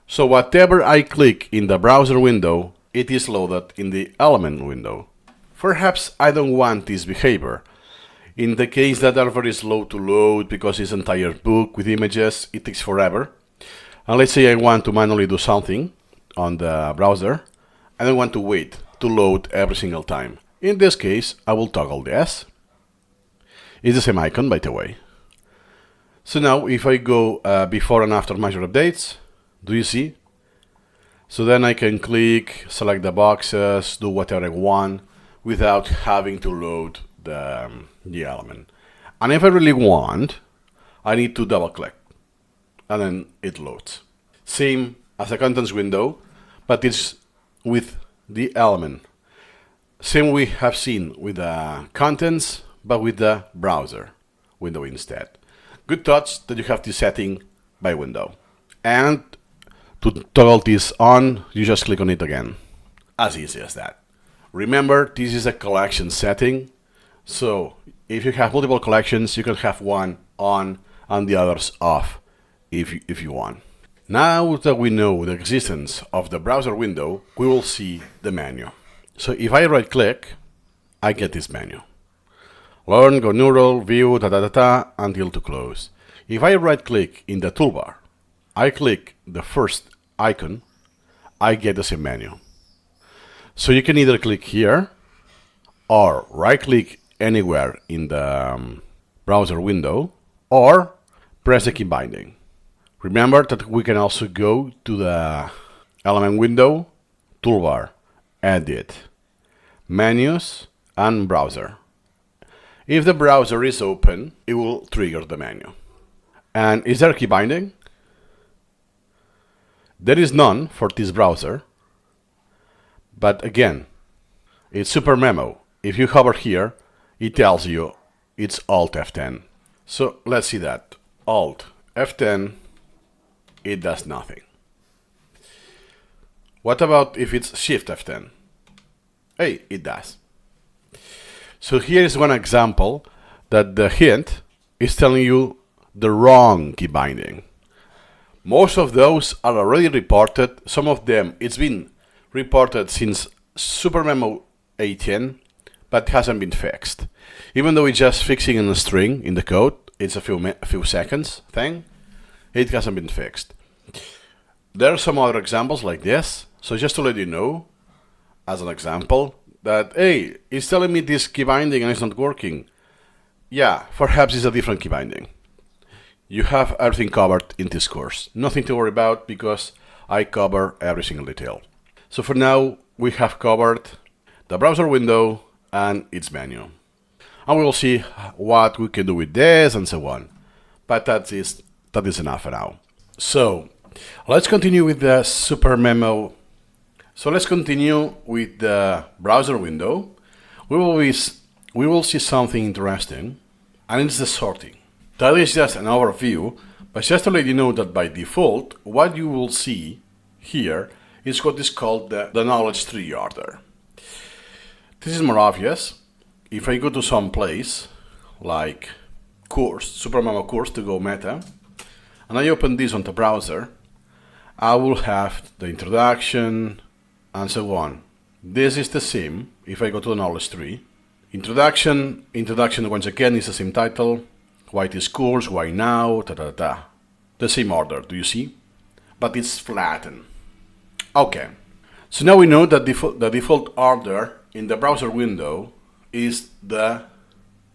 So whatever I click in the browser window, it is loaded in the element window. Perhaps I don't want this behavior. In the case that are very slow to load because it's an entire book with images, it takes forever. And let's say I want to manually do something on the browser, and I want to wait to load every single time. In this case, I will toggle this. It's the same icon, by the way. So now, if I go before and after major updates, do you see? So then I can click, select the boxes, do whatever I want without having to load the element. And if I really want, I need to double click, and then it loads. Same as the contents window, but it's with the element. Same we have seen with the contents, but with the browser window instead. Good touch that you have this setting by window. And to toggle this on, you just click on it again. As easy as that. Remember, this is a collection setting. So if you have multiple collections, you can have one on and the others off if you want. Now that we know the existence of the browser window, we will see the menu. So if I right click, I get this menu. Learn, go neural, view, until to close. If I right click in the toolbar, I click the first icon, I get the same menu. So you can either click here or right click anywhere in the browser window or press the key binding. Remember that we can also go to the element window, toolbar, edit, menus, and browser. If the browser is open, it will trigger the menu. And is there a key binding? There is none for this browser, but again, it's SuperMemo. If you hover here, it tells you it's Alt F10. So let's see that. Alt F10, it does nothing. What about if it's Shift F10? Hey, it does. So here is one example that the hint is telling you the wrong key binding. Most of those are already reported. Some of them, it's been reported since SuperMemo 18, but hasn't been fixed. Even though it's just fixing in a string in the code, it's a few seconds thing, it hasn't been fixed. There are some other examples like this. So just to let you know, as an example, that, hey, it's telling me this key binding and it's not working. Yeah, perhaps it's a different key binding. You have everything covered in this course. Nothing to worry about because I cover every single detail. So for now, we have covered the browser window and its menu. And we will see what we can do with this and so on. But that is enough for now. So let's continue with the SuperMemo. So let's continue with the browser window. We will see something interesting, and it's the sorting. That is just an overview, but just to let you know that by default, what you will see here is what is called the knowledge tree order. This is more obvious. If I go to some place like course, SuperMemo course to go meta, and I open this on the browser, I will have the introduction and so on. This is the same if I go to the knowledge tree. Introduction once again is the same title. Why it is course, why now, the same order, do you see? But it's flattened. Okay, so now we know that the default order in the browser window is the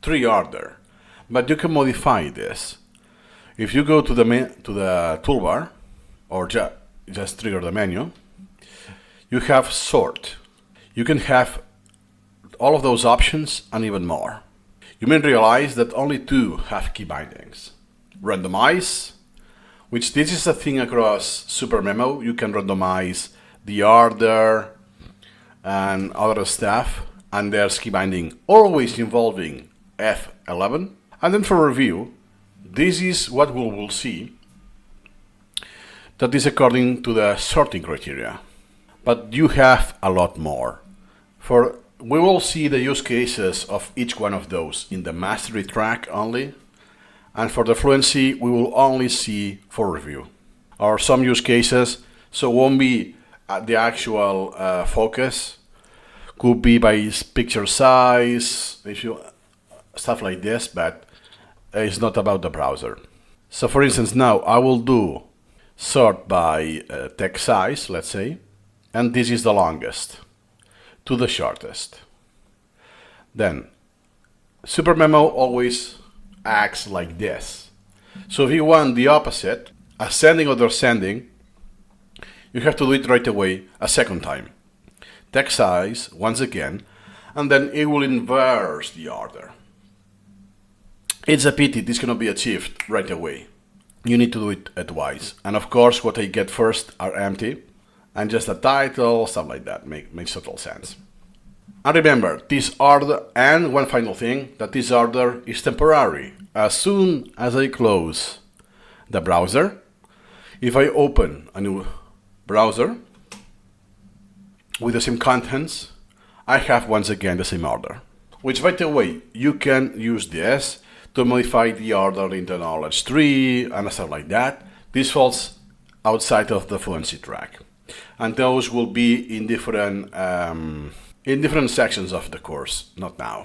tree order, but you can modify this. If you go to the toolbar, or just trigger the menu, you have sort. You can have all of those options and even more. You may realize that only two have key bindings. Randomize, which this is a thing across SuperMemo. You can randomize the order and other stuff, and there's key binding always involving F11. And then for review, this is what we will see that is according to the sorting criteria. But you have a lot more. We will see the use cases of each one of those in the mastery track only, and for the fluency we will only see for review. Or some use cases, so won't be at the actual focus, could be by picture size, stuff like this, but it's not about the browser. So for instance, now I will do sort by text size, let's say, and this is the longest to the shortest. Then SuperMemo always acts like this. So if you want the opposite, ascending or descending, you have to do it right away a second time. Text size once again, and then it will inverse the order. It's a pity this cannot be achieved right away. You need to do it twice. And of course, what I get first are empty, and just a title, stuff like that, makes total sense. And remember, this order, and one final thing, that this order is temporary. As soon as I close the browser, if I open a new browser with the same contents, I have once again the same order. Which, by the way, you can use this to modify the order in the knowledge tree and stuff like that. This falls outside of the fluency track, and those will be in different sections of the course, not now.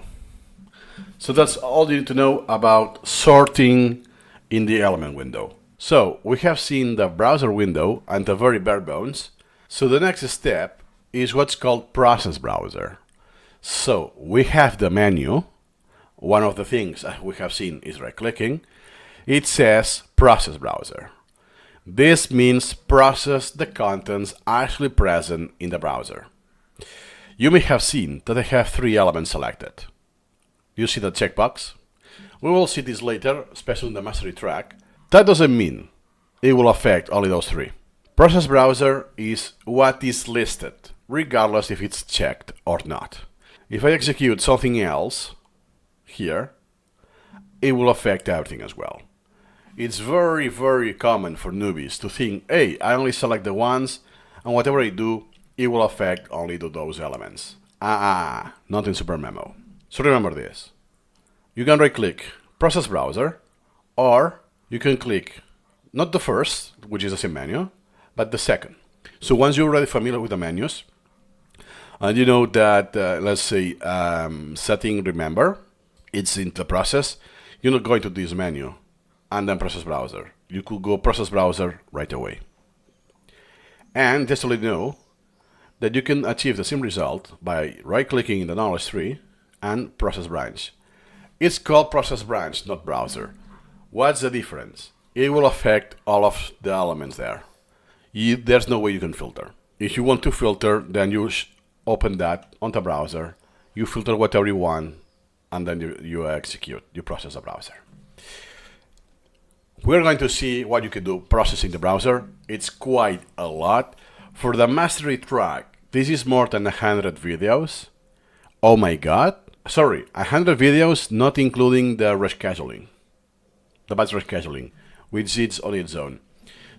So that's all you need to know about sorting in the element window. So we have seen the browser window and the very bare bones. So the next step is what's called process browser. So we have the menu. One of the things we have seen is right-clicking. It says process browser. This means process the contents actually present in the browser. You may have seen that I have three elements selected. You see the checkbox? We will see this later, especially in the mastery track. That doesn't mean it will affect only those three. Process browser is what is listed, regardless if it's checked or not. If I execute something else here, it will affect everything as well. It's very, very common for newbies to think, hey, I only select the ones, and whatever I do, it will affect only to those elements. Not in SuperMemo. So remember this. You can right-click Process Browser, or you can click not the first, which is the same menu, but the second. So once you're already familiar with the menus, and you know that, let's say, setting remember, it's in the process, you're not going to this menu and then Process Browser. You could go Process Browser right away. And just to let you know that you can achieve the same result by right-clicking in the knowledge tree and Process Branch. It's called Process Branch, not Browser. What's the difference? It will affect all of the elements there. There's no way you can filter. If you want to filter, then you open that on the browser, you filter whatever you want, and then you execute, you process the browser. We're going to see what you can do processing the browser. It's quite a lot. For the mastery track, this is more than 100 videos. Oh my god. Sorry, 100 videos, not including the rescheduling, the batch rescheduling, which is on its own.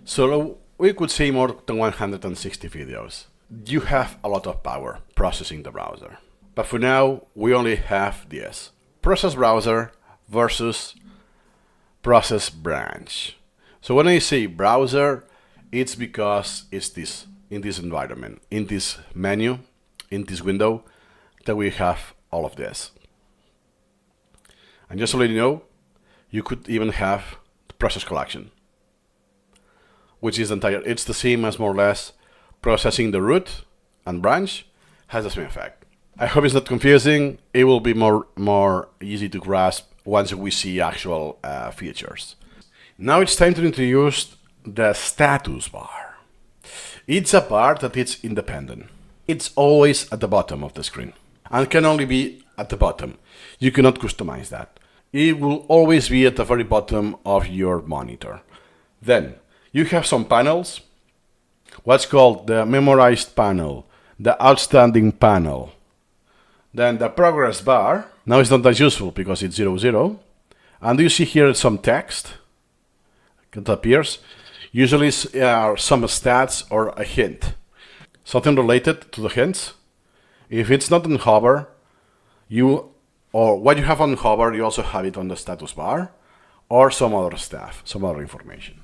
So we could say more than 160 videos. You have a lot of power processing the browser. But for now, we only have this. Process browser versus process branch. So when I say browser, it's because it's this, in this environment, in this menu, in this window, that we have all of this. And just to let you know, you could even have the process collection, which is entire. It's the same as more or less processing the root and branch has the same effect. I hope it's not confusing. It will be more easy to grasp once we see actual features. Now it's time to introduce the status bar. It's a bar that is independent. It's always at the bottom of the screen and can only be at the bottom. You cannot customize that. It will always be at the very bottom of your monitor. Then you have some panels, what's called the memorized panel, the outstanding panel. Then the progress bar, now it's not that useful because it's 0, 0. And you see here some text that appears. Usually are some stats or a hint, something related to the hints. If it's not on hover, what you have on hover, you also have it on the status bar or some other stuff, some other information.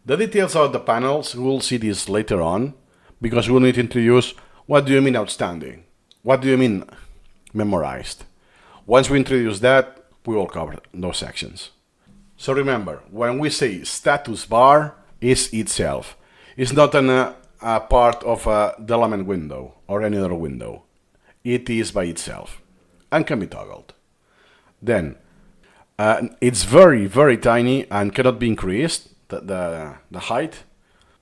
The details of the panels, we'll see this later on because we'll need to introduce what do you mean outstanding? What do you mean memorized? Once we introduce that, we will cover those sections. So remember, when we say status bar is itself, it's not a part of the element window or any other window. It is by itself and can be toggled. Then it's very, very tiny and cannot be increased, the height.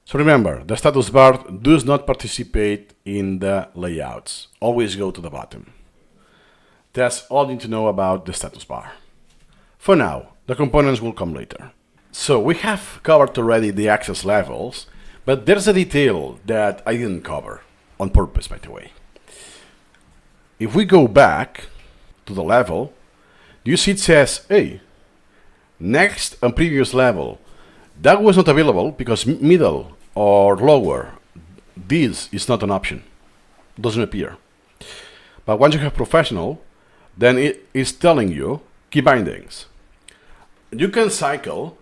So remember, the status bar does not participate in the layouts. Always go to the bottom. That's all you need to know about the status bar. For now, the components will come later. So we have covered already the access levels, but there's a detail that I didn't cover, on purpose by the way. If we go back to the level, you see it says, hey, next and previous level. That was not available because middle or lower, this is not an option. Doesn't appear. But once you have professional, then it is telling you key bindings. You can cycle,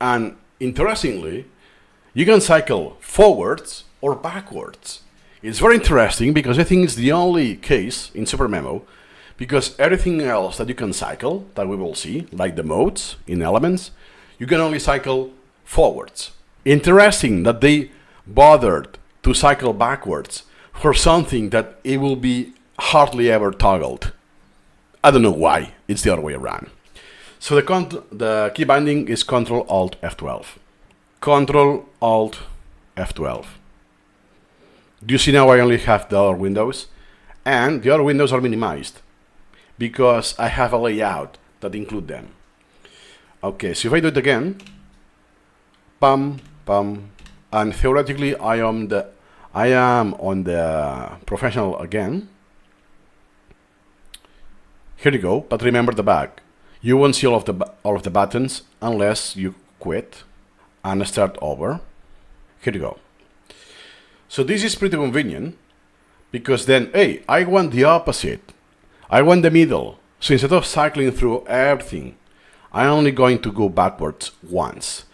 and interestingly, you can cycle forwards or backwards. It's very interesting because I think it's the only case in SuperMemo, because everything else that you can cycle, that we will see, like the modes in elements, you can only cycle forwards. Interesting that they bothered to cycle backwards for something that it will be hardly ever toggled. I don't know why, it's the other way around. So the key binding is Ctrl-Alt-F12. Ctrl-Alt-F12. Do you see now I only have the other windows? And the other windows are minimized because I have a layout that include them. Okay, so if I do it again, pam, pam, And theoretically, I am on the professional again. Here you go, but remember the bug. You won't see all of the buttons unless you quit and start over. Here you go. So this is pretty convenient because then, hey, I want the opposite. I want the middle. So instead of cycling through everything, I'm only going to go backwards once.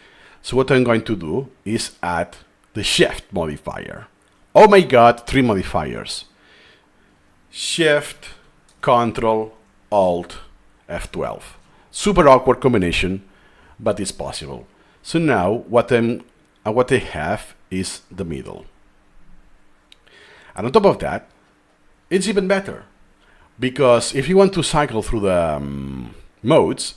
So what I'm going to do is add the shift modifier. Oh my god, 3 modifiers. Shift, Control, Alt, F12. Super awkward combination, but it's possible. So now what I have is the middle. And on top of that, it's even better. Because if you want to cycle through the modes,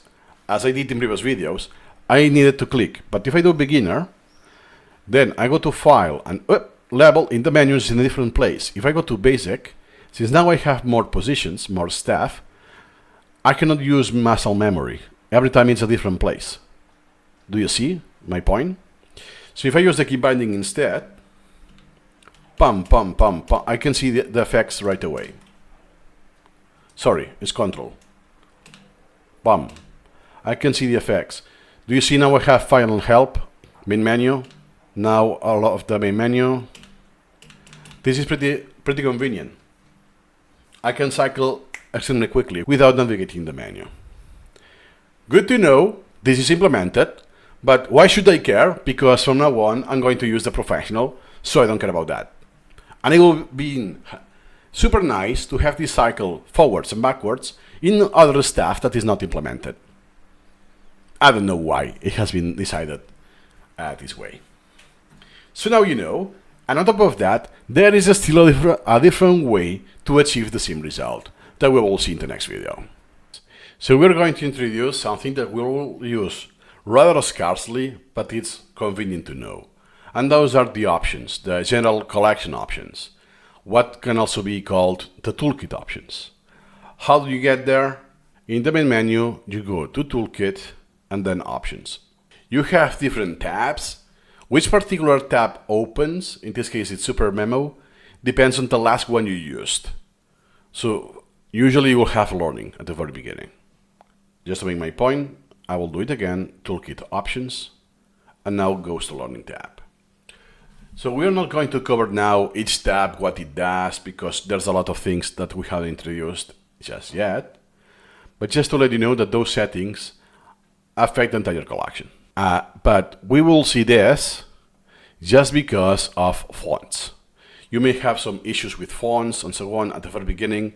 as I did in previous videos, I needed to click. But if I do beginner, then I go to File and Level in the menus in a different place. If I go to Basic, since now I have more positions, more stuff, I cannot use muscle memory. Every time it's a different place. Do you see my point? So if I use the key binding instead, pum, pum, pum, pum, I can see the effects right away. Sorry, it's Control. Bum. I can see the effects. Do you see now I have File and Help, main menu. Now all of the main menu. This is pretty convenient. I can cycle extremely quickly without navigating the menu. Good to know this is implemented, but why should I care? Because from now on I'm going to use the professional, so I don't care about that. And it will be super nice to have this cycle forwards and backwards in other stuff that is not implemented. I don't know why it has been decided this way. So now you know, and on top of that, there is still a different way to achieve the same result that we will see in the next video. So we're going to introduce something that we will use rather scarcely, but it's convenient to know. And those are the options, the general collection options. What can also be called the toolkit options. How do you get there? In the main menu, you go to Toolkit and then Options. You have different tabs. Which particular tab opens, in this case it's SuperMemo, depends on the last one you used. So usually you will have Learning at the very beginning. Just to make my point, I will do it again, Toolkit Options, and now goes to Learning tab. So we're not going to cover now each tab, what it does, because there's a lot of things that we haven't introduced just yet. But just to let you know that those settings affect the entire collection. But we will see this just because of fonts. You may have some issues with fonts and so on at the very beginning.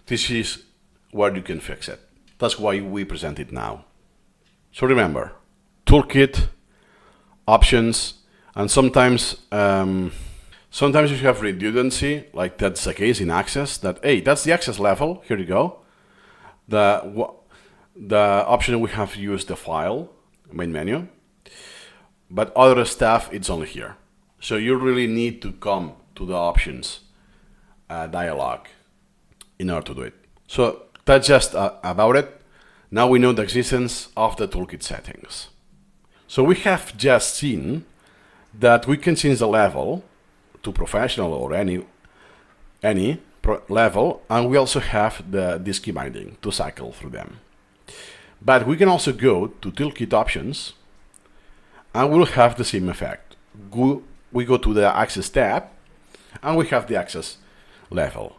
This is where you can fix it. That's why we present it now. So remember, Toolkit, Options, and sometimes you have redundancy, like that's the case in Access, that, hey, that's the access level, here you go. The option we have used the file, main menu, but other stuff, it's only here. So you really need to come to the Options dialog in order to do it. So that's just about it. Now we know the existence of the toolkit settings. So we have just seen that we can change the level to professional or any level, and we also have this key binding to cycle through them. But we can also go to Toolkit Options, and we'll have the same effect. We go to the Access tab, and we have the access level.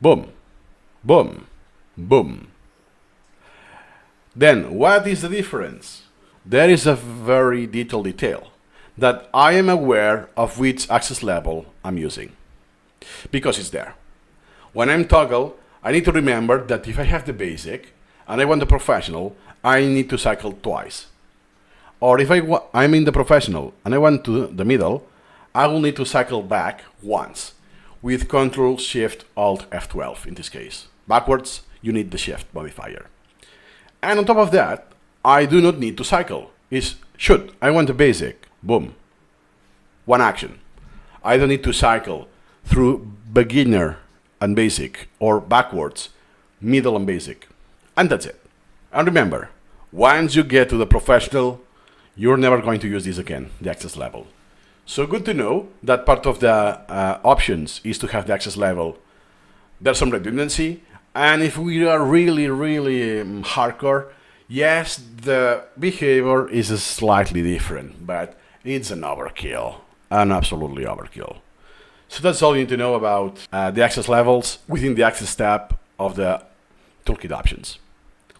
Boom, boom, boom. Then, what is the difference? There is a very detailed detail that I am aware of which access level I'm using, because it's there. When I'm toggle, I need to remember that if I have the basic and I want the professional, I need to cycle twice. Or if I'm in the professional and I want to the middle, I will need to cycle back once with Ctrl Shift Alt F12 in this case. Backwards, you need the shift modifier. And on top of that, I do not need to cycle. Shoot, I want the basic. Boom. One action. I don't need to cycle through beginner and basic, or backwards, middle and basic. And that's it. And remember, once you get to the professional, you're never going to use this again, the access level. So good to know that part of the options is to have the access level. There's some redundancy, and if we are really hardcore, yes, the behavior is slightly different, but it's an overkill, an absolutely overkill. So that's all you need to know about the access levels within the access tab of the Toolkit options.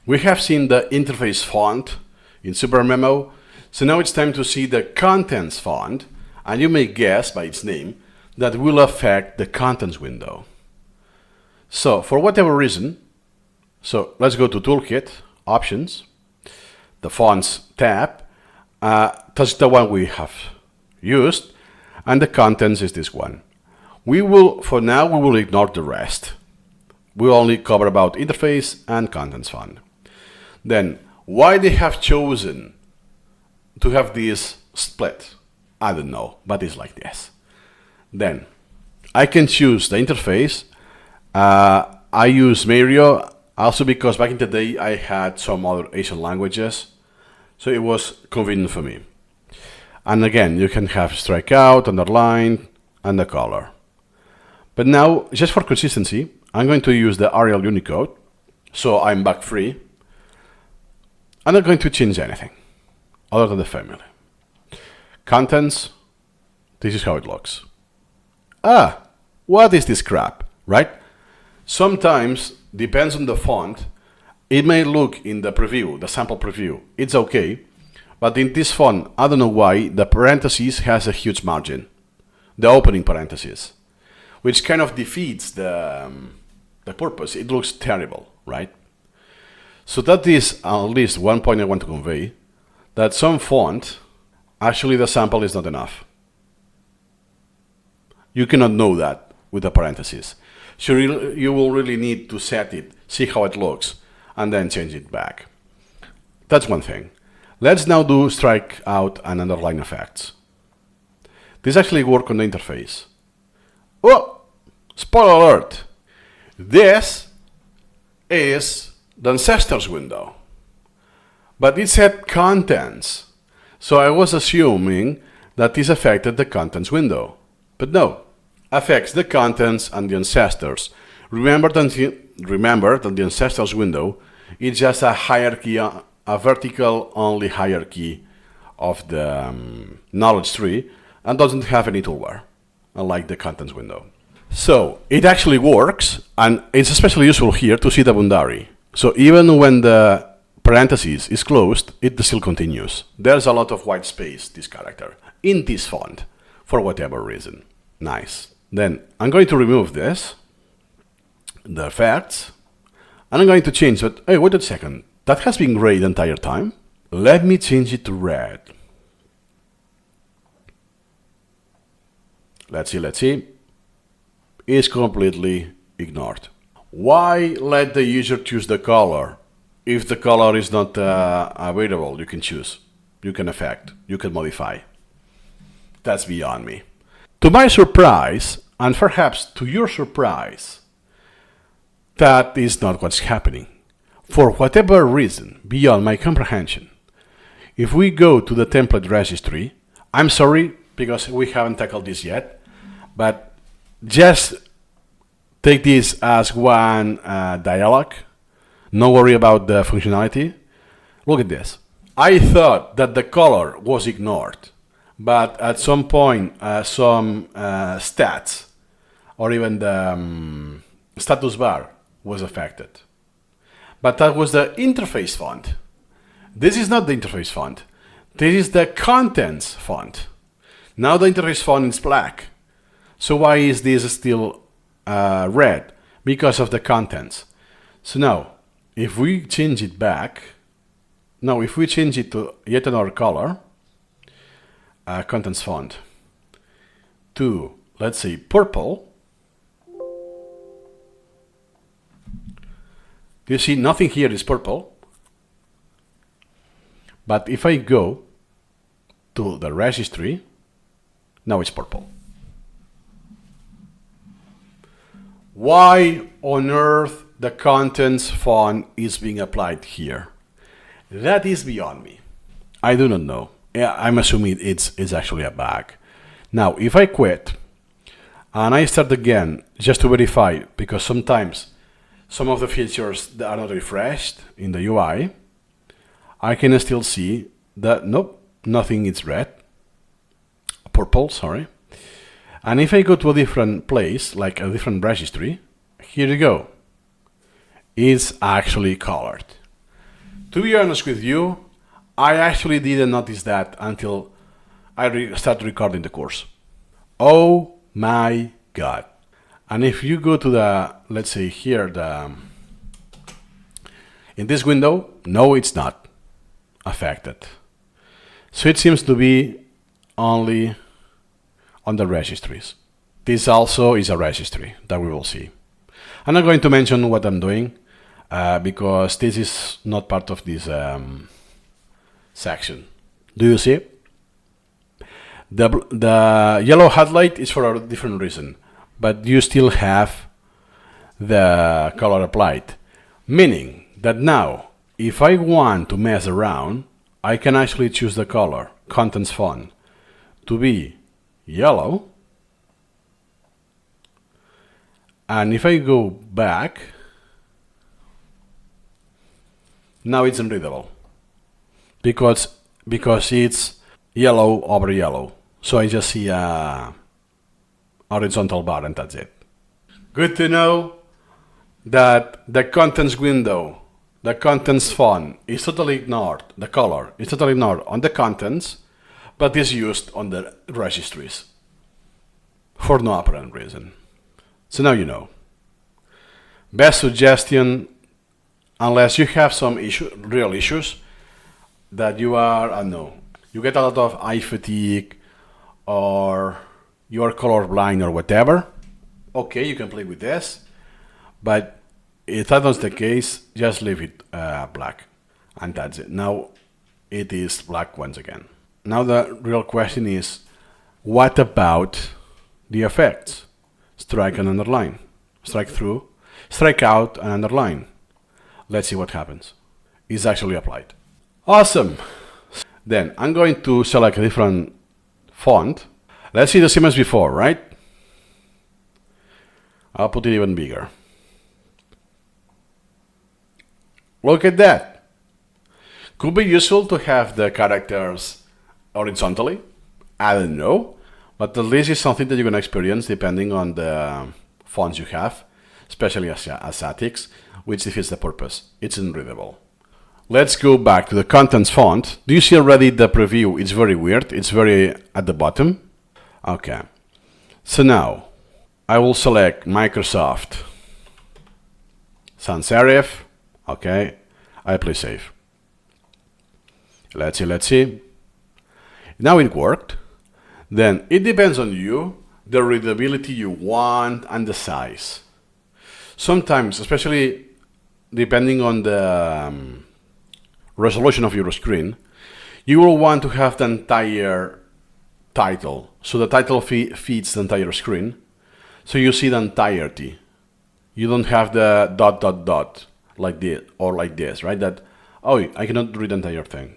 We have seen the interface font in SuperMemo, so now it's time to see the contents font, and you may guess by its name that will affect the contents window. So for whatever reason, so let's go to Toolkit, Options, the Fonts tab, that's the one we have used, and the contents is this one. For now, we will ignore the rest. We'll only cover about interface and contents font. Then, why they have chosen to have this split? I don't know, but it's like this. Then, I can choose the interface. I use Mario also because back in the day I had some other Asian languages, so it was convenient for me. And again, you can have strikeout, underline, and the color. But now, just for consistency, I'm going to use the Arial Unicode, so I'm bug free. I'm not going to change anything other than the family. Contents, this is how it looks. What is this crap, right? Sometimes, depends on the font, it may look in the preview, the sample preview, it's okay, but in this font, I don't know why, the parentheses has a huge margin, the opening parentheses, which kind of defeats the purpose. It looks terrible, right? So that is at least one point I want to convey, that some font, actually the sample is not enough. You cannot know that with the parentheses. So you will really need to set it, see how it looks, and then change it back. That's one thing. Let's now do strikeout and underline effects. This actually works on the interface. Oh! Spoiler alert! This is the ancestors window, but it said contents, so I was assuming that this affected the contents window, but no, affects the contents and the ancestors. Remember that the ancestors window is just a hierarchy, a vertical only hierarchy of the knowledge tree, and doesn't have any toolbar, unlike the contents window. So it actually works, and it's especially useful here to see the boundary. So even when the parentheses is closed, it still continues. There's a lot of white space, this character, in this font, for whatever reason. Nice. Then I'm going to remove this, the effects, and I'm going to change it. Hey, wait a second. That has been gray the entire time. Let me change it to red. Let's see. Is completely ignored. Why let the user choose the color? If the color is not available, you can choose, you can affect, you can modify. That's beyond me. To my surprise, and perhaps to your surprise, that is not what's happening. For whatever reason, beyond my comprehension, if we go to the template registry, I'm sorry because we haven't tackled this yet, but just take this as one dialog. No worry about the functionality. Look at this. I thought that the color was ignored, but at some point, some stats or even the status bar was affected. But that was the interface font. This is not the interface font. This is the contents font. Now the interface font is black. So why is this still red? Because of the contents. So now, if we change it back, now if we change it to yet another color, contents font, to, let's say, purple, you see nothing here is purple, but if I go to the registry, now it's purple. Why on earth the contents font is being applied here? That is beyond me. I do not know. Yeah, I'm assuming it's actually a bug. Now, if I quit and I start again just to verify, because sometimes some of the features that are not refreshed in the UI, I can still see that nope, nothing is red, purple, sorry. And if I go to a different place, like a different registry, here you go. It's actually colored. To be honest with you, I actually didn't notice that until I started recording the course. Oh my God. And if you go to the, let's say here, in this window, no, it's not affected. So it seems to be only on the registries. This also is a registry that we will see. I'm not going to mention what I'm doing because this is not part of this section. Do you see? The yellow highlight is for a different reason, but you still have the color applied, meaning that now if I want to mess around, I can actually choose the color, contents font, to be yellow, and if I go back, now it's unreadable because it's yellow over yellow. So I just see a horizontal bar and that's it. Good to know that the contents window, the contents font is totally ignored, the color is totally ignored on the contents, but is used on the registries for no apparent reason. So now you know. Best suggestion, unless you have some real issues that you are, I don't know, you get a lot of eye fatigue or you are colorblind or whatever, okay, you can play with this, but if that was the case, just leave it black and that's it. Now it is black once again. Now the real question is, what about the effects? Strike and underline, strike through, strike out and underline. Let's see what happens. It's actually applied. Awesome. Then I'm going to select a different font. Let's see the same as before, right? I'll put it even bigger. Look at that. Could be useful to have the characters horizontally. I don't know. But at least it's something that you're going to experience depending on the fonts you have, especially Asiatics, which defeats the purpose. It's unreadable. Let's go back to the contents font. Do you see already the preview? It's very weird. It's very at the bottom. Okay. So now I will select Microsoft Sans Serif. Okay. I play save. Let's see. Now it worked. Then it depends on you, the readability you want and the size. Sometimes, especially depending on the resolution of your screen, you will want to have the entire title. So the title feeds the entire screen. So you see the entirety. You don't have the ... like this or like this, right? That, oh, I cannot read the entire thing.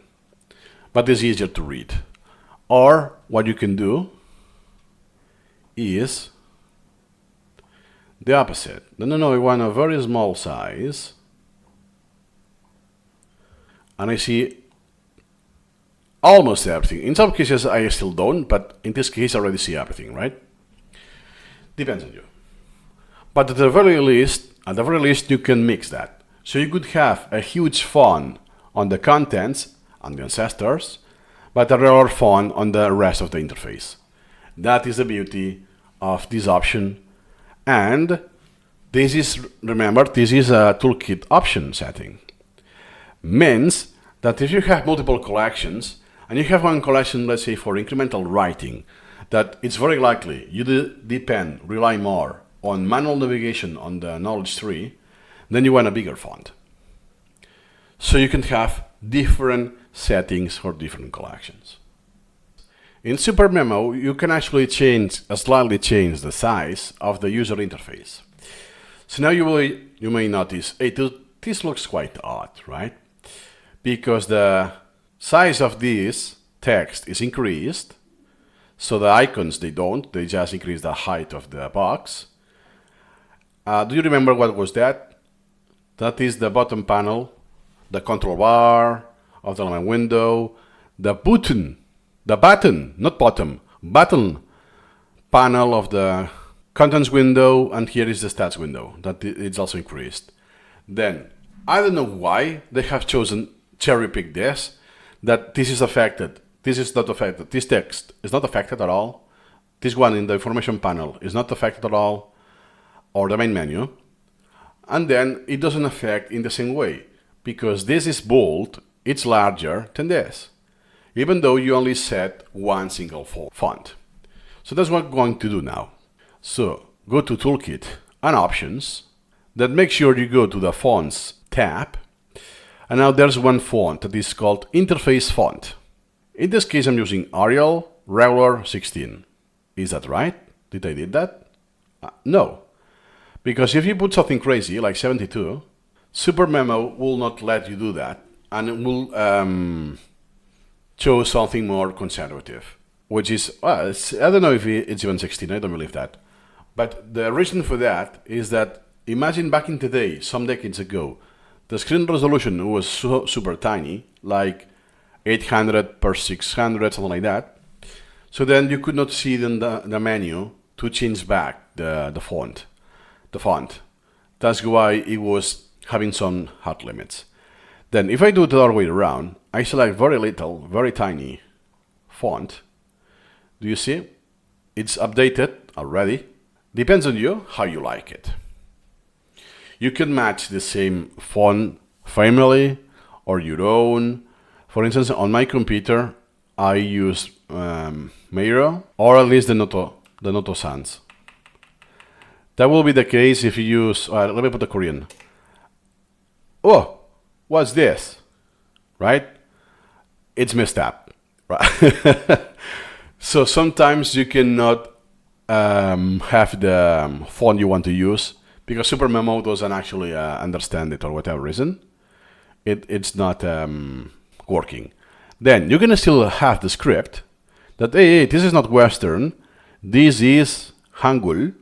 But it's easier to read. Or what you can do is the opposite. No, I want a very small size. And I see almost everything. In some cases, I still don't, but in this case, I already see everything, right? Depends on you. But at the very least, you can mix that. So you could have a huge font on the contents and the ancestors, but a regular font on the rest of the interface. That is the beauty of this option. And this is, remember, this is a Toolkit option setting. Means that if you have multiple collections, and you have one collection, let's say for incremental writing, that it's very likely you rely more on manual navigation on the knowledge tree, then you want a bigger font. So you can have different settings for different collections. In SuperMemo, you can actually slightly change the size of the user interface. So now you may notice, hey, this looks quite odd, right? Because the size of this text is increased, So the icons, they don't. They just increase the height of the box. Do you remember what was that? That is the bottom panel, the control bar of the element window, the button, not bottom, button panel of the contents window, and here is the stats window. That it's also increased. Then, I don't know why they have chosen cherry-pick this, that this is affected. This is not affected. This text is not affected at all. This one in the information panel is not affected at all, or the main menu. And then it doesn't affect in the same way, because this is bold, it's larger than this, even though you only set one single font. So that's what I'm going to do now. So go to Toolkit and Options. Then make sure you go to the Fonts tab. And now there's one font that is called Interface Font. In this case, I'm using Arial Regular 16. Is that right? Did I did that? No. Because if you put something crazy, like 72, SuperMemo will not let you do that. And it will choose something more conservative, which is, I don't know if it's even 16, I don't believe that. But the reason for that is that, imagine back in the day, some decades ago, the screen resolution was super tiny, like 800 per 600, something like that. So then you could not see the menu to change back the font. That's why it was having some hard limits. Then if I do it the other way around, I select very little, very tiny font. Do you see? It's updated already. Depends on you, how you like it. You can match the same font family or your own. For instance, on my computer, I use Miro, or at least the Noto Sans. That will be the case if you use, let me put the Korean. Oh, what's this? Right? It's messed up. Right? So sometimes you cannot have the font you want to use because SuperMemo doesn't actually understand it or whatever reason. It's not working. Then you're going to still have the script that, hey, this is not Western, this is Hangul,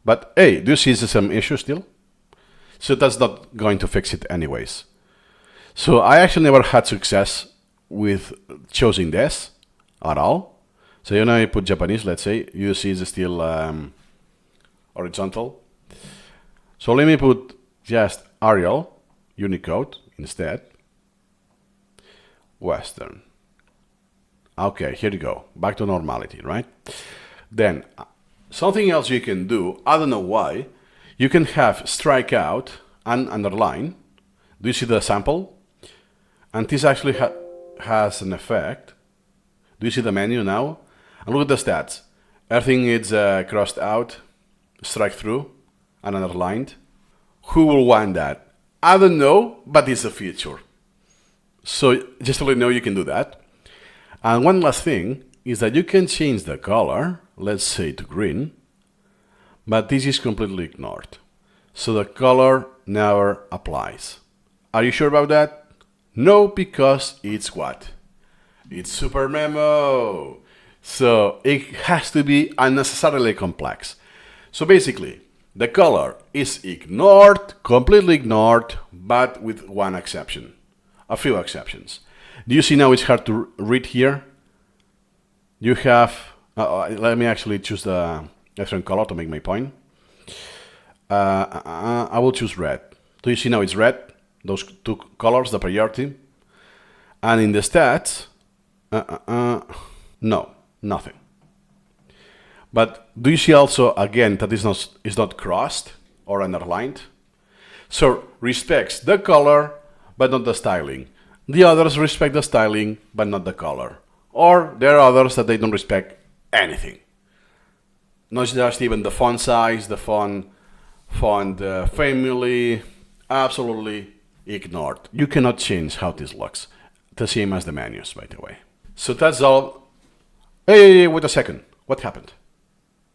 but hey, do you see some issue still? So that's not going to fix it anyways. So I actually never had success with choosing this at all. So you know, I put Japanese, let's say, you see it's still horizontal. So let me put just Arial, Unicode instead. Western. Okay, here you go. Back to normality, right? Then, something else you can do, I don't know why, you can have strike out and underline. Do you see the sample? And this actually has an effect. Do you see the menu now? And look at the stats. Everything is crossed out, strike through, and underlined. Who will want that? I don't know, but it's a feature. So just to let you know, you can do that. And one last thing is that you can change the color, let's say to green, but this is completely ignored. So the color never applies. Are you sure about that? No, because it's what? It's SuperMemo. So it has to be unnecessarily complex. So basically, the color is ignored, completely ignored, but with one exception. A few exceptions. Do you see now it's hard to read here? You have, let me actually choose the different color to make my point. I will choose red. Do you see now it's red? Those two colors, the priority. And in the stats, no, nothing. But do you see also, again, that is not crossed or underlined? So respects the color, but not the styling. The others respect the styling, but not the color. Or there are others that they don't respect anything. Not just even the font size, the font family, absolutely ignored. You cannot change how this looks. The same as the menus, by the way. So that's all. Hey, wait a second. What happened?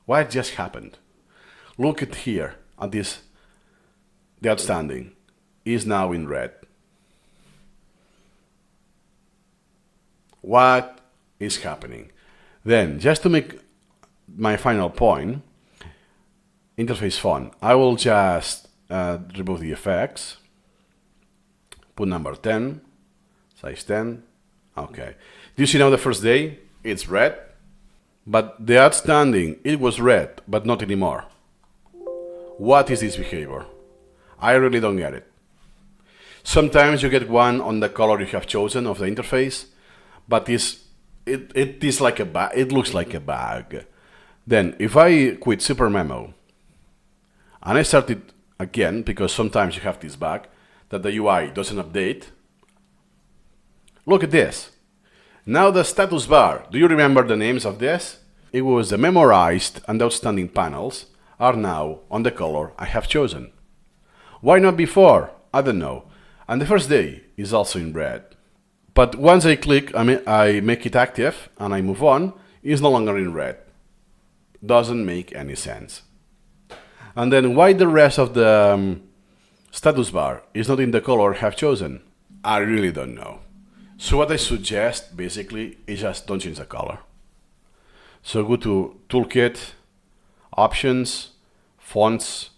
What just happened? Look at here, at this. The outstanding is now in red. What is happening? Then, just to make my final point, interface font, I will just remove the effects, put number 10, size 10, okay. Do you see now the first day? It's red, but the outstanding, it was red, but not anymore. What is this behavior? I really don't get it. Sometimes you get one on the color you have chosen of the interface, but it is like a bug. It looks like a bug. Then, if I quit SuperMemo and I start it again, because sometimes you have this bug that the UI doesn't update. Look at this. Now the status bar. Do you remember the names of this? It was the memorized and outstanding panels are now on the color I have chosen. Why not before? I don't know. And the first day is also in red. But once I click, I make it active and I move on, it's no longer in red. Doesn't make any sense. And then why the rest of the status bar is not in the color I have chosen? I really don't know. So what I suggest basically is just don't change the color. So go to Toolkit, Options, Fonts,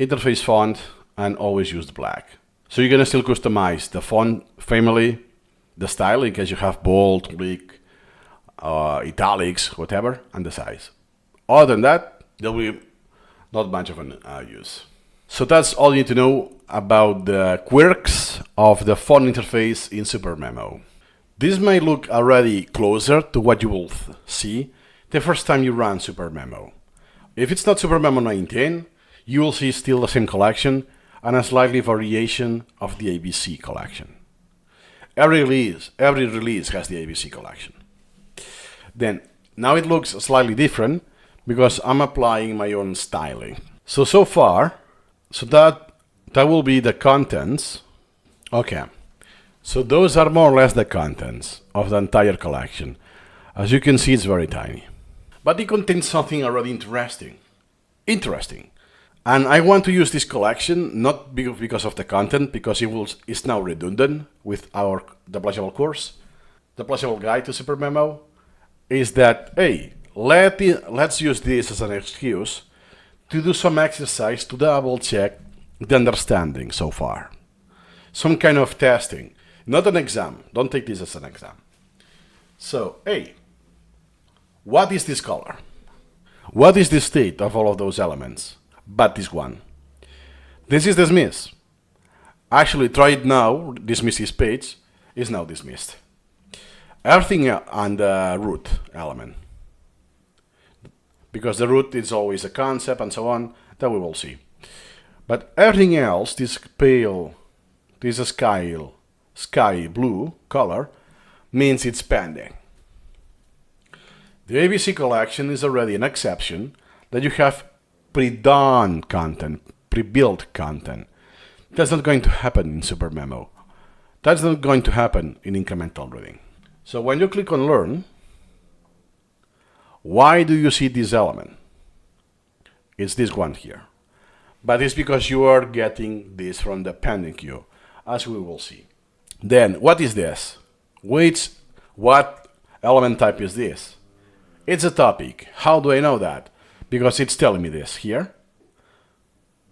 Interface Font, and always use black. So you're gonna still customize the font family, the style in case you have bold, big, italics, whatever, and the size. Other than that, there'll be not much of an use. So that's all you need to know about the quirks of the font interface in SuperMemo. This may look already closer to what you will see the first time you run SuperMemo. If it's not SuperMemo 19, you will see still the same collection and a slightly variation of the ABC collection. Every release has the ABC collection. Then, now it looks slightly different because I'm applying my own styling. So far, that will be the contents. Okay, so those are more or less the contents of the entire collection. As you can see, it's very tiny. But it contains something already interesting. And I want to use this collection not because of the content, because it's now redundant with the Pleasurable course. The Pleasurable guide to SuperMemo is that, hey, let's use this as an excuse to do some exercise to double check the understanding so far. Some kind of testing, not an exam. Don't take this as an exam. So, hey, what is this color? What is the state of all of those elements? But this one. This is dismissed. Actually, try it now. Dismiss this page is now dismissed. Everything on the root element. Because the root is always a concept and so on, that we will see. But everything else, this pale, this sky blue color, means it's pending. The ABC collection is already an exception that you have pre-done content, pre-built content. That's not going to happen in SuperMemo. That's not going to happen in incremental reading. So when you click on Learn, why do you see this element? It's this one here. But it's because you are getting this from the pending queue, as we will see. Then, what is this? What element type is this? It's a topic. How do I know that? Because it's telling me this here,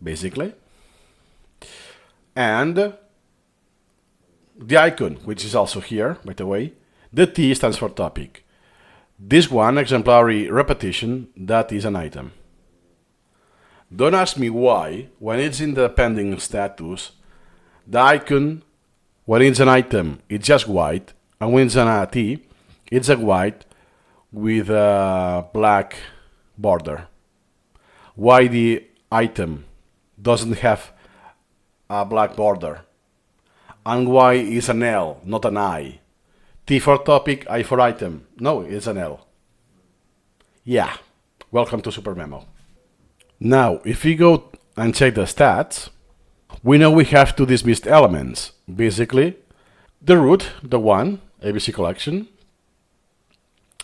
basically. And the icon, which is also here, by the way, the T stands for topic. This one, exemplary repetition, that is an item. Don't ask me why, when it's in the pending status, the icon, when it's an item, it's just white, and when it's an T, it's a white with a black border. Why the item doesn't have a black border? And why is an L, not an I? T for topic, I for item. No, it's an L. Yeah, welcome to SuperMemo. Now, if we go and check the stats, we know we have two dismissed elements. Basically, the root, the one, ABC collection,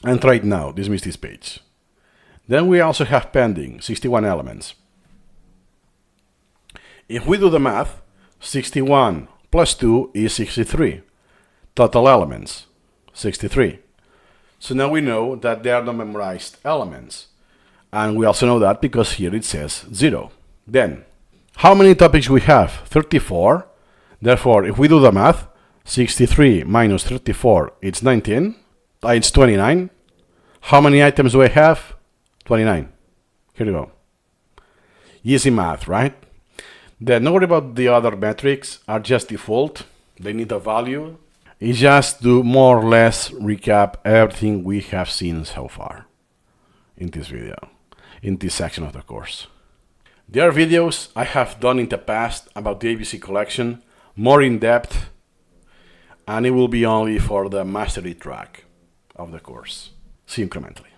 and right now, dismiss this page. Then we also have pending, 61 elements. If we do the math, 61 plus 2 is 63. Total elements, 63. So now we know that they are not memorized elements. And we also know that because here it says 0. Then, how many topics we have? 34. Therefore, if we do the math, 63 minus 34, it's 19. It's 29. How many items do I have? 29. Here you go. Easy math, right? Then don't worry about the other metrics, are just default. They need a value. It's just to more or less recap everything we have seen so far in this video, in this section of the course. There are videos I have done in the past about the ABC collection, more in depth, and it will be only for the mastery track of the course. See you incrementally.